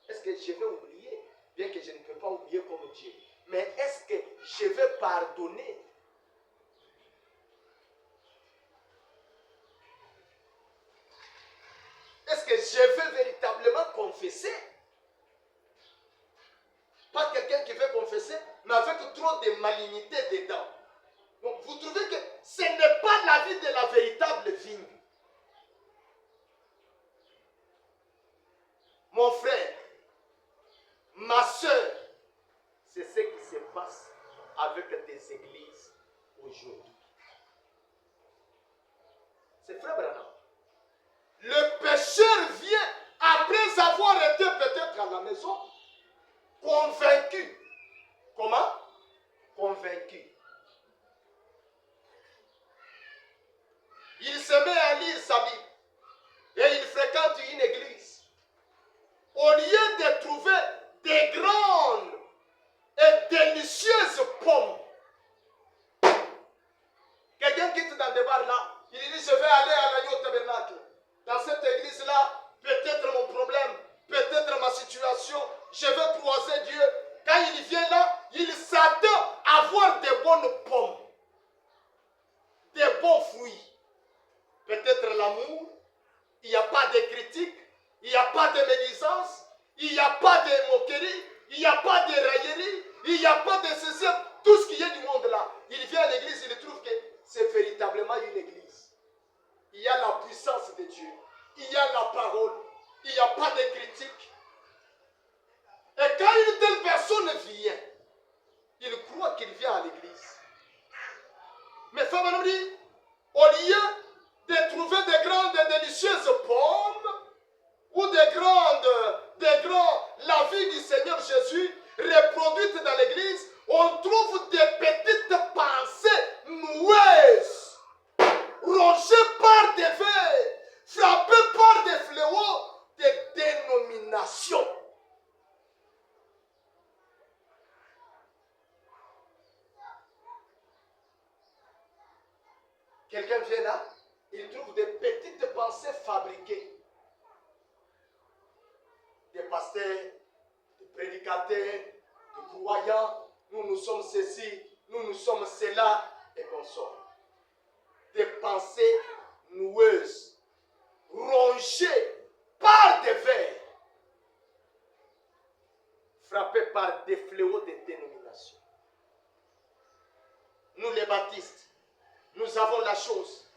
est-ce que je vais oublier? Bien que je ne peux pas oublier comme Dieu. Mais est-ce que je vais pardonner? Est-ce que je vais véritablement confesser? Pas quelqu'un qui veut confesser, mais avec trop de malignité dedans. Donc vous trouvez que ce n'est pas la vie de la véritable vigne. Mon frère, ma soeur, c'est ce qui se passe avec des églises aujourd'hui. C'est Frère Branham. Le pécheur vient après avoir été peut-être à la maison, convaincu. Comment? Convaincu. Il se met à lire sa Bible et il fréquente une église. Au lieu de trouver des grandes et délicieuses pommes, quelqu'un quitte dans des bars là, il dit je vais aller à l'agneau tabernacle. Dans cette église-là, peut-être mon problème, peut-être ma situation, je vais croiser Dieu. Quand il vient là, il s'attend à voir des bonnes pommes, des bons fruits. Peut-être l'amour, il n'y a pas de critique, il n'y a pas de médisance, il n'y a pas de moquerie, il n'y a pas de raillerie, il n'y a pas de ceci, tout ce qui est du monde là. Il vient à l'église, il trouve Frère Branham dit, au lieu de trouver des grandes et délicieuses pommes ou des grands, la vie du Seigneur Jésus reproduite dans l'église, on trouve des petites pensées noueuses, rongées par des vers, frappées par des fléaux de dénomination. Quelqu'un vient là, il trouve des petites pensées fabriquées. Des pasteurs, des prédicateurs, des croyants, nous sommes ceci, nous sommes cela, et consorts. Des pensées noueuses, rongées par des vers, frappées par des fléaux de dénomination. Nous les baptistes, nous avons la chose.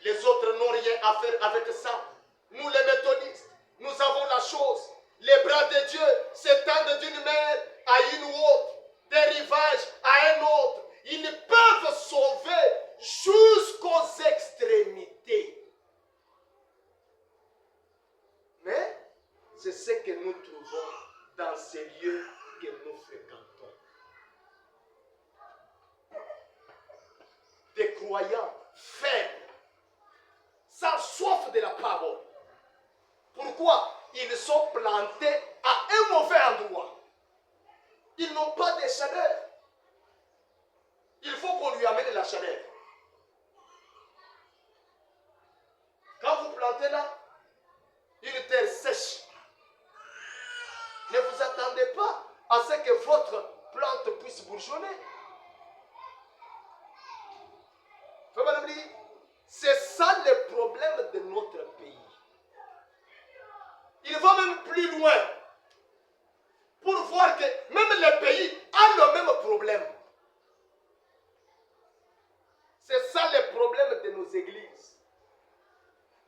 Les autres n'ont rien à faire avec ça. Nous les méthodistes, nous avons la chose. Les bras de Dieu s'étendent d'une mer à une autre, des rivages à un autre. Ils peuvent sauver jusqu'aux extrémités. Mais c'est ce que nous trouvons dans ces lieux que nous fréquentons. Des croyants faibles, sans soif de la parole. Pourquoi? Ils sont plantés à un mauvais endroit. Ils n'ont pas de chaleur. Il faut qu'on lui amène la chaleur. Quand vous plantez là, une terre sèche, ne vous attendez pas à ce que votre plante puisse bourgeonner. C'est ça le problème de notre pays. Il va même plus loin pour voir que même les pays ont le même problème. C'est ça le problème de nos églises.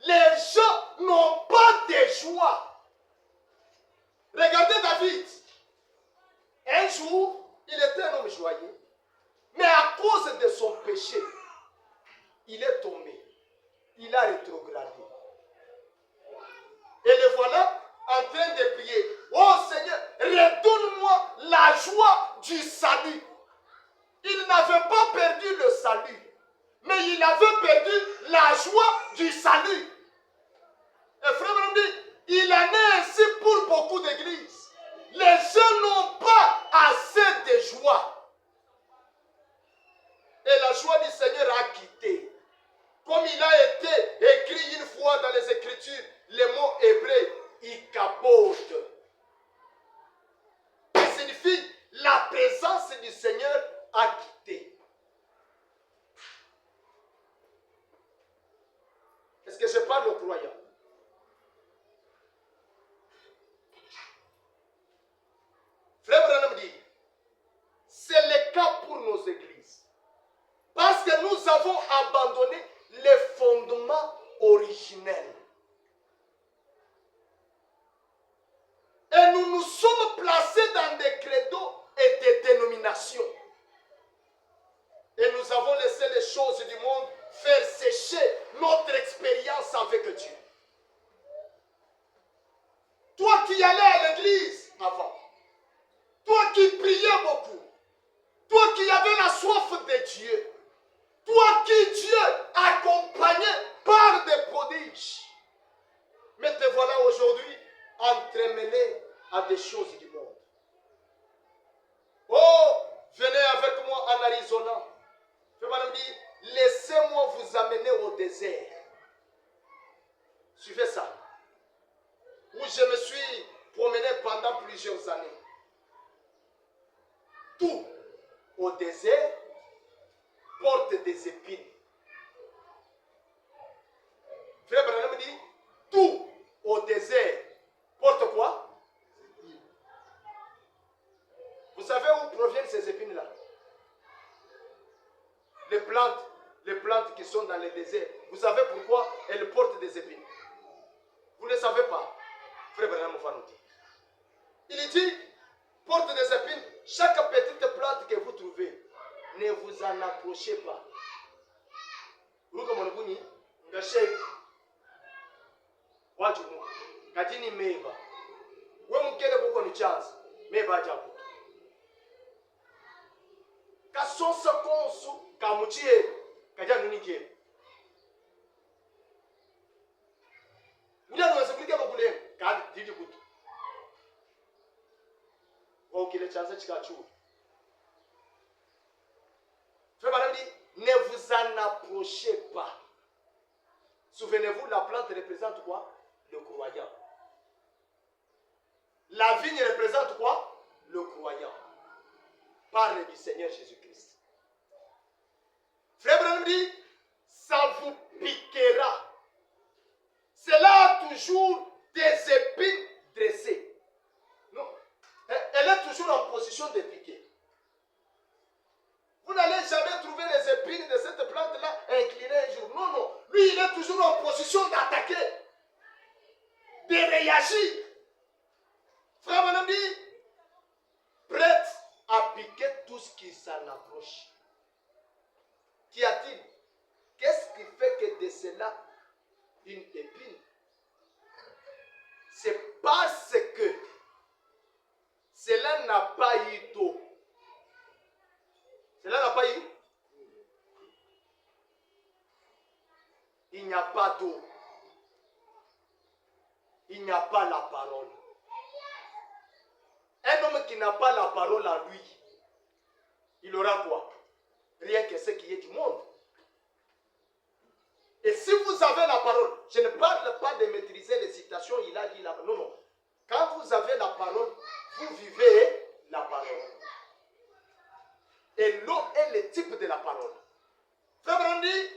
Les gens n'ont pas de joie. Regardez David. Un jour, il était un homme joyeux. Mais à cause de son péché, il est tombé. Il a rétrogradé. Et le voilà en train de prier. Oh Seigneur, redonne-moi la joie du salut. Il n'avait pas perdu le salut, mais il avait perdu la joie du salut. Et frère me dit, il en est ainsi pour beaucoup d'églises. Les gens n'ont pas assez de joie. Et la joie du Seigneur a quitté. Comme il a été écrit une fois dans les Écritures, le mot hébreu, ikabod, qui signifie la présence du Seigneur a quitté. Est-ce que je parle aux croyants? Frère Branham dit, c'est le cas pour nos églises. Parce que nous avons abandonné les fondements originels. Et nous nous sommes placés dans des credos et des dénominations. Et nous avons laissé les choses du monde faire sécher notre expérience avec Dieu. Toi qui allais à l'église avant, toi qui priais beaucoup, toi qui avais la soif de Dieu, toi qui Dieu accompagnait par des prodiges, mais te voilà aujourd'hui entremêlé à des choses du monde. Oh, venez avec moi en Arizona. Je vais dire, laissez-moi vous amener au désert. Suivez ça. Où je me suis promené pendant plusieurs années. Tout au désert porte des épines. Frère Branham dit, tout au désert porte quoi? Vous savez où proviennent ces épines-là? Les plantes qui sont dans les déserts. Vous savez pourquoi elles portent des épines? Vous ne savez pas. Frère Branham va nous dire. Il dit, porte des épines. Chaque petite plante que vous trouvez, ne vous en approchez pas. Ruka Monoguni, Gashek, Wajumu, Katini Meva. When we get a chance, Meva Jabu. Kasson Sakonsu, Kamuchie, Kajanunike. We don't know if we get a good God did you good. Ok, les chances de Chikachu. Frère, ne vous en approchez pas. Souvenez-vous, la plante représente quoi? Le croyant. La vigne représente quoi? Le croyant. Parle du Seigneur Jésus-Christ. Frère Branham dit, ça vous piquera. Cela a toujours des épines dressées. Non. Elle est toujours en position de piquer. Vous n'allez jamais trouver les épines de cette plante-là inclinées un jour. Non, non. Lui, il est toujours en position d'attaquer, de réagir. Frère Branham dit, prête à piquer tout ce qui s'en approche. Qu'y a-t-il? Qu'est-ce qui fait que de cela une épine? C'est parce que cela n'a pas eu d'eau. Cela n'a pas eu. Il n'y a pas d'eau. Il n'y a pas la parole. Un homme qui n'a pas la parole en lui, il aura quoi? Rien que ce qui est du monde. Et si vous avez la parole, je ne parle pas de maîtriser les citations, il a dit la parole. Non, non. Quand vous avez la parole, vous vivez la parole. Et l'eau est le type de la parole. Frère Brandy,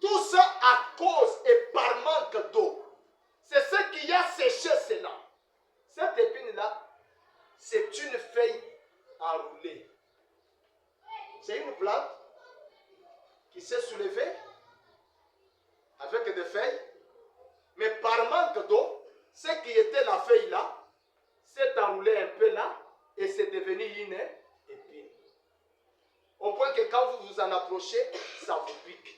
tout ça à cause et par manque d'eau. C'est ce qui a séché cela. Cette épine-là, c'est une feuille enroulée. C'est une plante qui s'est soulevée avec des feuilles, mais par manque d'eau, ce qui était la feuille là, s'est enroulé un peu là et c'est devenu une épine. Au point que quand vous vous en approchez, ça vous pique.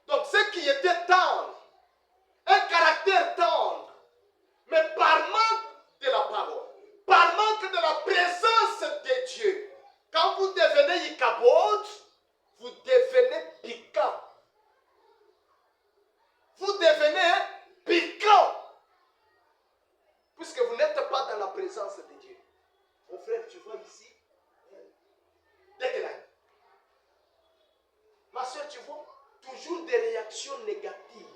Donc ce qui était tendre, un caractère tendre, mais par manque de la parole, par manque de la présence de Dieu, quand vous devenez Ichabod, vous devenez piquant. Vous devenez piquant. Puisque vous n'êtes pas dans la présence de Dieu. Mon frère, tu vois ici, déclare. Ma soeur, tu vois, toujours des réactions négatives.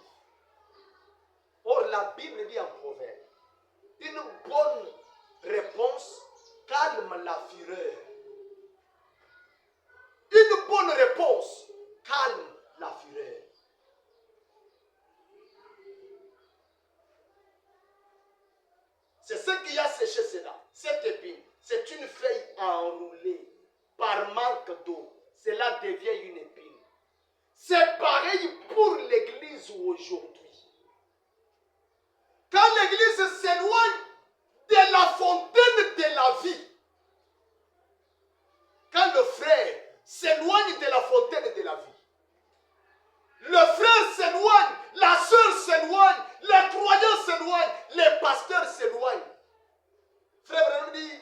Or, la Bible dit en proverbe, une bonne réponse calme la fureur. Une bonne réponse calme la fureur. C'est ce qui a séché cela. Cette épine, c'est une feuille enroulée par manque d'eau. Cela devient une épine. C'est pareil pour l'église aujourd'hui. Quand l'église s'éloigne de la fontaine de la vie, quand le frère s'éloigne de la fontaine de la vie, le frère s'éloigne, la sœur s'éloigne, les croyants s'éloignent, les pasteurs s'éloignent. Frère Branham dit,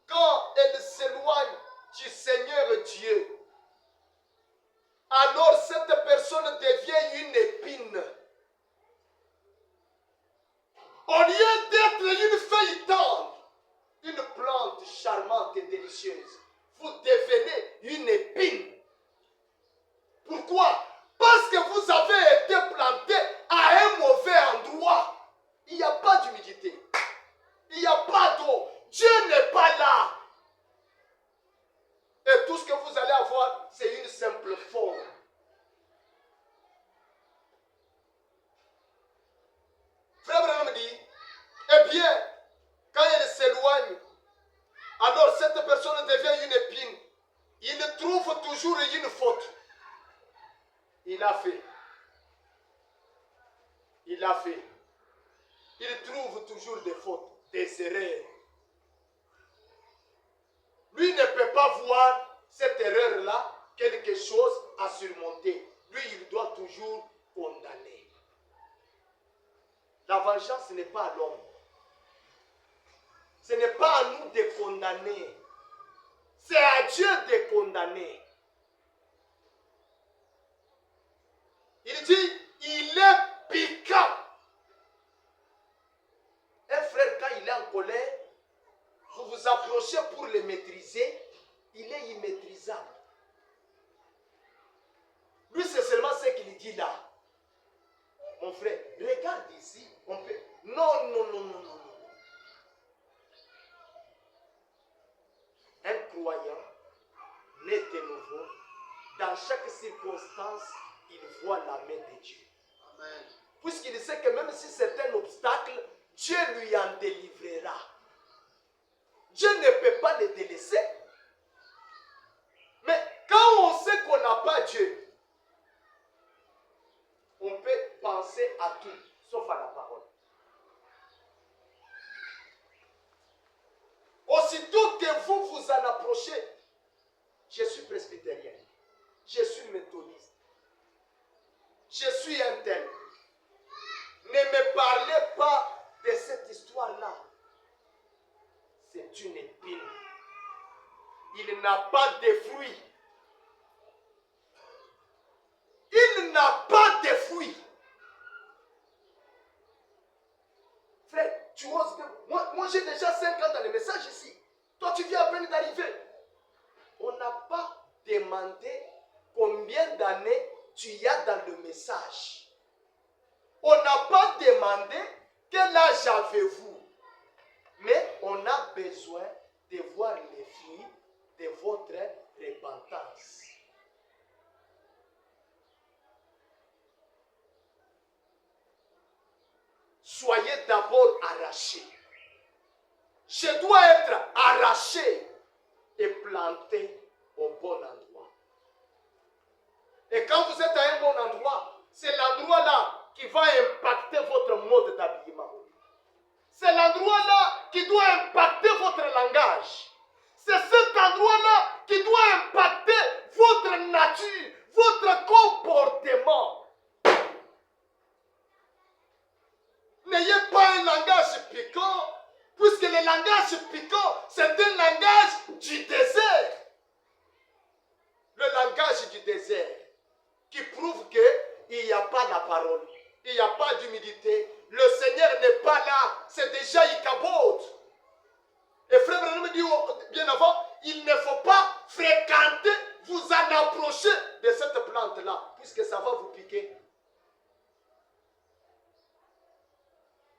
quand elle s'éloigne du Seigneur Dieu, alors cette personne devient une épine. Au lieu d'être une feuille tendre, une plante charmante et délicieuse, vous devenez une épine. Pourquoi? Parce que vous avez été planté à un mauvais endroit. Il n'y a pas d'humidité. Il n'y a pas d'eau. Dieu n'est pas là. Et tout ce que vous allez avoir, c'est une simple forme. Frère Branham dit, eh bien, quand elle s'éloigne, alors cette personne devient une épine. Il trouve toujours une faute. Il a fait. Il a fait. Il trouve toujours des fautes, des erreurs. Lui ne peut pas voir cette erreur-là quelque chose à surmonter. Lui, il doit toujours condamner. La vengeance n'est pas à l'homme. Ce n'est pas à nous de condamner. C'est à Dieu de condamner. Il dit, il est piquant. Un frère, quand il est en colère, vous vous approchez pour le maîtriser, il est immaîtrisable. Lui, c'est seulement ce qu'il dit là. Mon frère, regarde ici, on peut... Non, non, non, non, non. Un croyant, né de nouveau, dans chaque circonstance, il voit la main de Dieu. Amen. Puisqu'il sait que même si c'est un obstacle, Dieu lui en délivrera. Dieu ne peut pas le délaisser. Mais quand on sait qu'on n'a pas Dieu, on peut penser à tout, sauf à la parole. Aussitôt que vous vous en approchez, je suis presbytérien, je suis méthodiste, je suis un tel. Ne me parlez pas de cette histoire-là. C'est une épine. Il n'a pas de fruits. Il n'a pas de fruits. Frère, tu oses... Moi j'ai déjà 5 ans dans le message ici. Toi, tu viens à peine d'arriver. On n'a pas demandé combien d'années tu y as dans le message. On n'a pas demandé quel âge avez-vous. Mais on a besoin de voir les fruits de votre repentance. Soyez d'abord arrachés. Je dois être arraché et planté au bon endroit. Et quand vous êtes à un bon endroit, c'est l'endroit là qui va impacter votre mode d'habillement. C'est l'endroit là qui doit impacter votre langage. C'est cet endroit là qui doit impacter votre nature, votre comportement. N'ayez pas un langage piquant, puisque le langage piquant, c'est un langage du désert. Le langage du désert, qui prouve qu'il n'y a pas la parole, il n'y a pas d'humilité. Le Seigneur n'est pas là, c'est déjà Ichabod. Et frère Branham me dit bien avant, il ne faut pas fréquenter, vous en approcher de cette plante-là, puisque ça va vous piquer.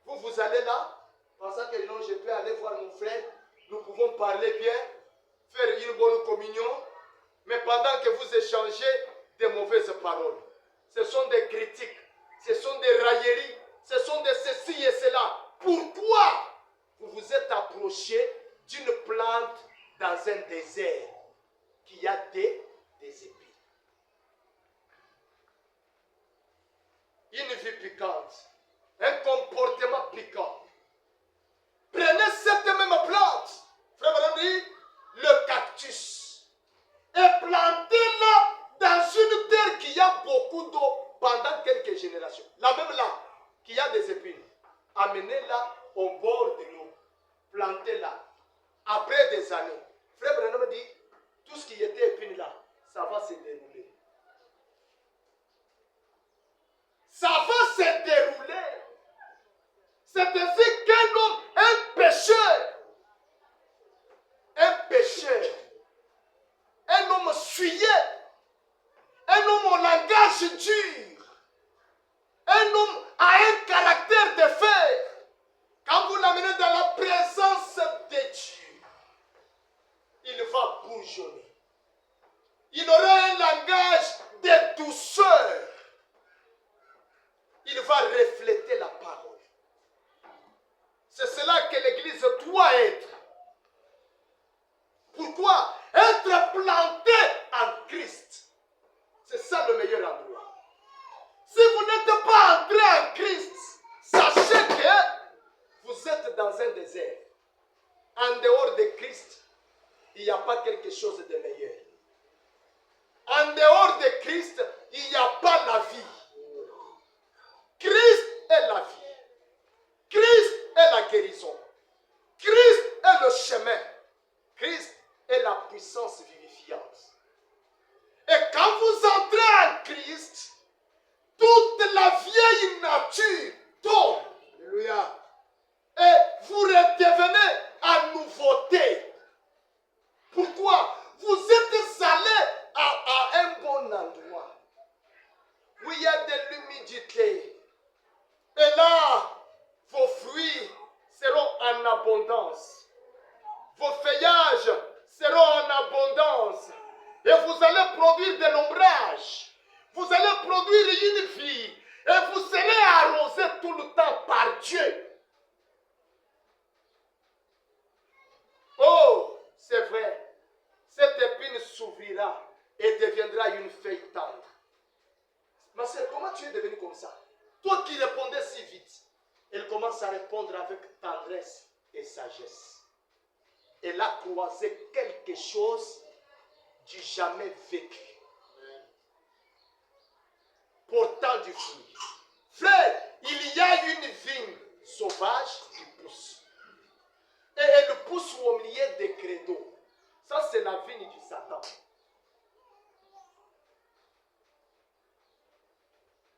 Vous allez là, pensant que non, je peux aller voir mon frère, nous pouvons parler bien, faire une bonne communion, mais pendant que vous échangez des mauvaises paroles, ce sont des critiques, ce sont des railleries, ce sont des ceci et cela. Pourquoi vous vous êtes approché d'une plante dans un désert qui a des épines? Une vie piquante, un comportement piquant. Prenez cette même plante, frère Branham dit, le cactus, et plantez-la dans une terre qui a beaucoup d'eau pendant quelques générations. La même là, qui a des épines, amenez-la au bord de l'eau, plantez-la. Après des années, frère Branham dit, tout ce qui était épine là, ça va se dérouler. Ça va se dérouler. C'est ainsi qu'un homme, un pécheur, un homme suyé, un homme au langage dur, un homme à un caractère de fer, quand vous l'amenez dans la présence de Dieu, il va bourgeonner. Il aura un langage de douceur. Il va refléter la parole. C'est cela que l'Église doit être. Pourquoi? Être planté en Christ. C'est ça le meilleur endroit. Si vous n'êtes pas entré en Christ, sachez que vous êtes dans un désert. En dehors de Christ, il n'y a pas quelque chose de meilleur. de Christ, il n'y a pas la vie. Christ est la vie. Christ est la guérison. Christ est le chemin. Christ est la puissance vivifiante. Et quand vous entrez en Christ, toute la vieille nature tombe. Alléluia. Et vous redevenez à nouveauté. Pourquoi? Vous êtes allé à un bon endroit où il y a de l'humidité. Et là, vos fruits seront en abondance. Vos feuillages seront en abondance. Et vous allez produire de l'ombrage. Vous allez produire une vie. Et vous serez arrosé tout le temps par Dieu. Oh, c'est vrai. Cette épine s'ouvrira et deviendra une feuille tendre. Ma sœur, comment tu es devenue comme ça? Toi qui répondais si vite, elle commence à répondre avec tendresse et sagesse. Elle a croisé quelque chose du jamais vécu. Portant du fruit. Frère, il y a une vigne sauvage qui pousse. Et elle pousse au milieu des créneaux. Ça, c'est la vigne du Satan.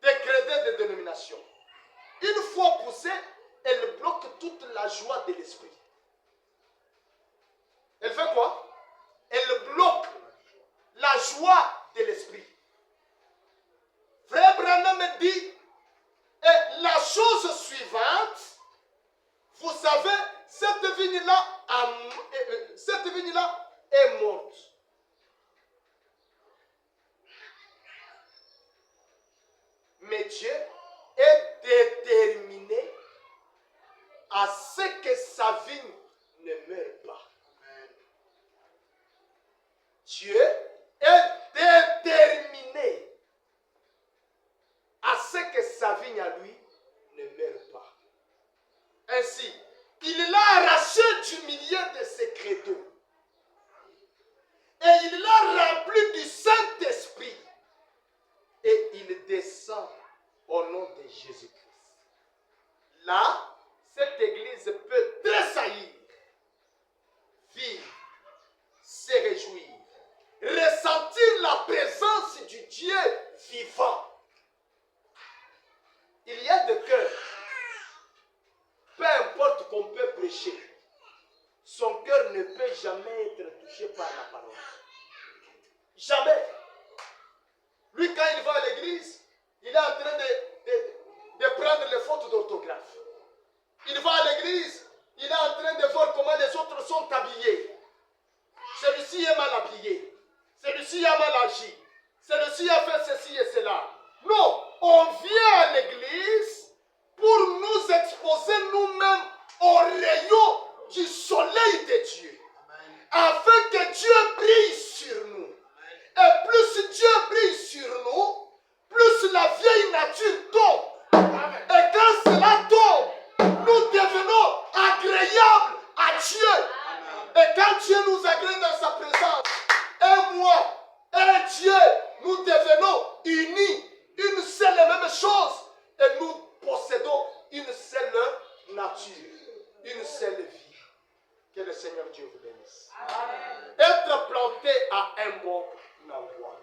Des créneaux de dénomination. Une fois poussée, elle bloque toute la joie de l'esprit. Elle fait quoi? Elle bloque la joie de l'esprit. Frère Branham me dit, et la chose suivante, vous savez, cette vigne-là est morte. Mais Dieu est déterminé à ce que sa vigne ne meure pas. Dieu est déterminé à ce que sa vigne à lui ne meure pas. Ainsi, il l'a arraché du milieu de ses créneaux. Et il l'a rempli du Saint-Esprit. Et il descend au nom de Jésus-Christ. Là, cette église peut tressaillir, vivre, se réjouir, ressentir la présence du Dieu vivant. Il y a des cœurs, peu importe qu'on peut prêcher, son cœur ne peut jamais être touché par la parole. Jamais. Lui, quand il va à l'église, il est en train de prendre les fautes d'orthographe. Il va à l'église, il est en train de voir comment les autres sont habillés. Celui-ci est mal habillé. Celui-ci a mal agi. Celui-ci a fait ceci et cela. Non, on vient à l'église pour nous exposer nous-mêmes au rayon du soleil de Dieu. Afin que Dieu brille sur nous. Et plus Dieu brille sur nous, plus la vieille nature tombe. Et quand cela tombe, nous devenons agréables à Dieu. Et quand Dieu nous agrée dans sa présence, et moi, et Dieu, nous devenons unis, une seule et même chose. Et nous possédons une seule nature, une seule vie. Que le Seigneur Dieu vous bénisse. Être planté à un bon endroit.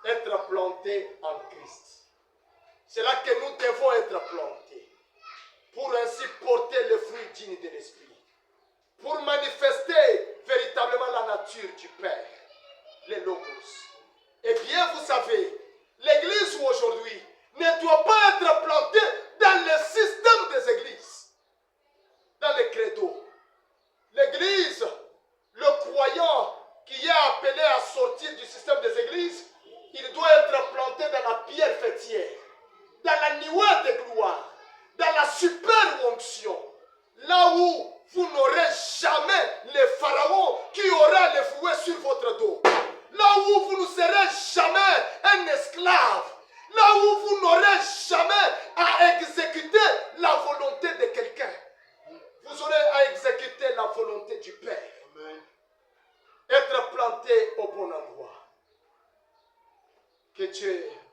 Être planté en Christ. C'est là que nous devons être plantés. Pour ainsi porter le fruit digne de l'Esprit. Pour manifester véritablement la nature du Père. Les logos. Eh bien, vous savez, l'église aujourd'hui ne doit pas être plantée dans le système des églises. Dans les credos. L'église, le croyant qui est appelé à sortir du système des églises, il doit être planté dans la pierre fêtière, dans la nuée de gloire, dans la super onction, là où vous n'aurez jamais le pharaon qui aura le fouet sur votre dos, là où vous ne serez jamais un esclave, là où vous n'aurez jamais à exécuter la volonté de quelqu'un. Vous aurez à exécuter la volonté du Père. Amen. Être planté au bon endroit. que Dieu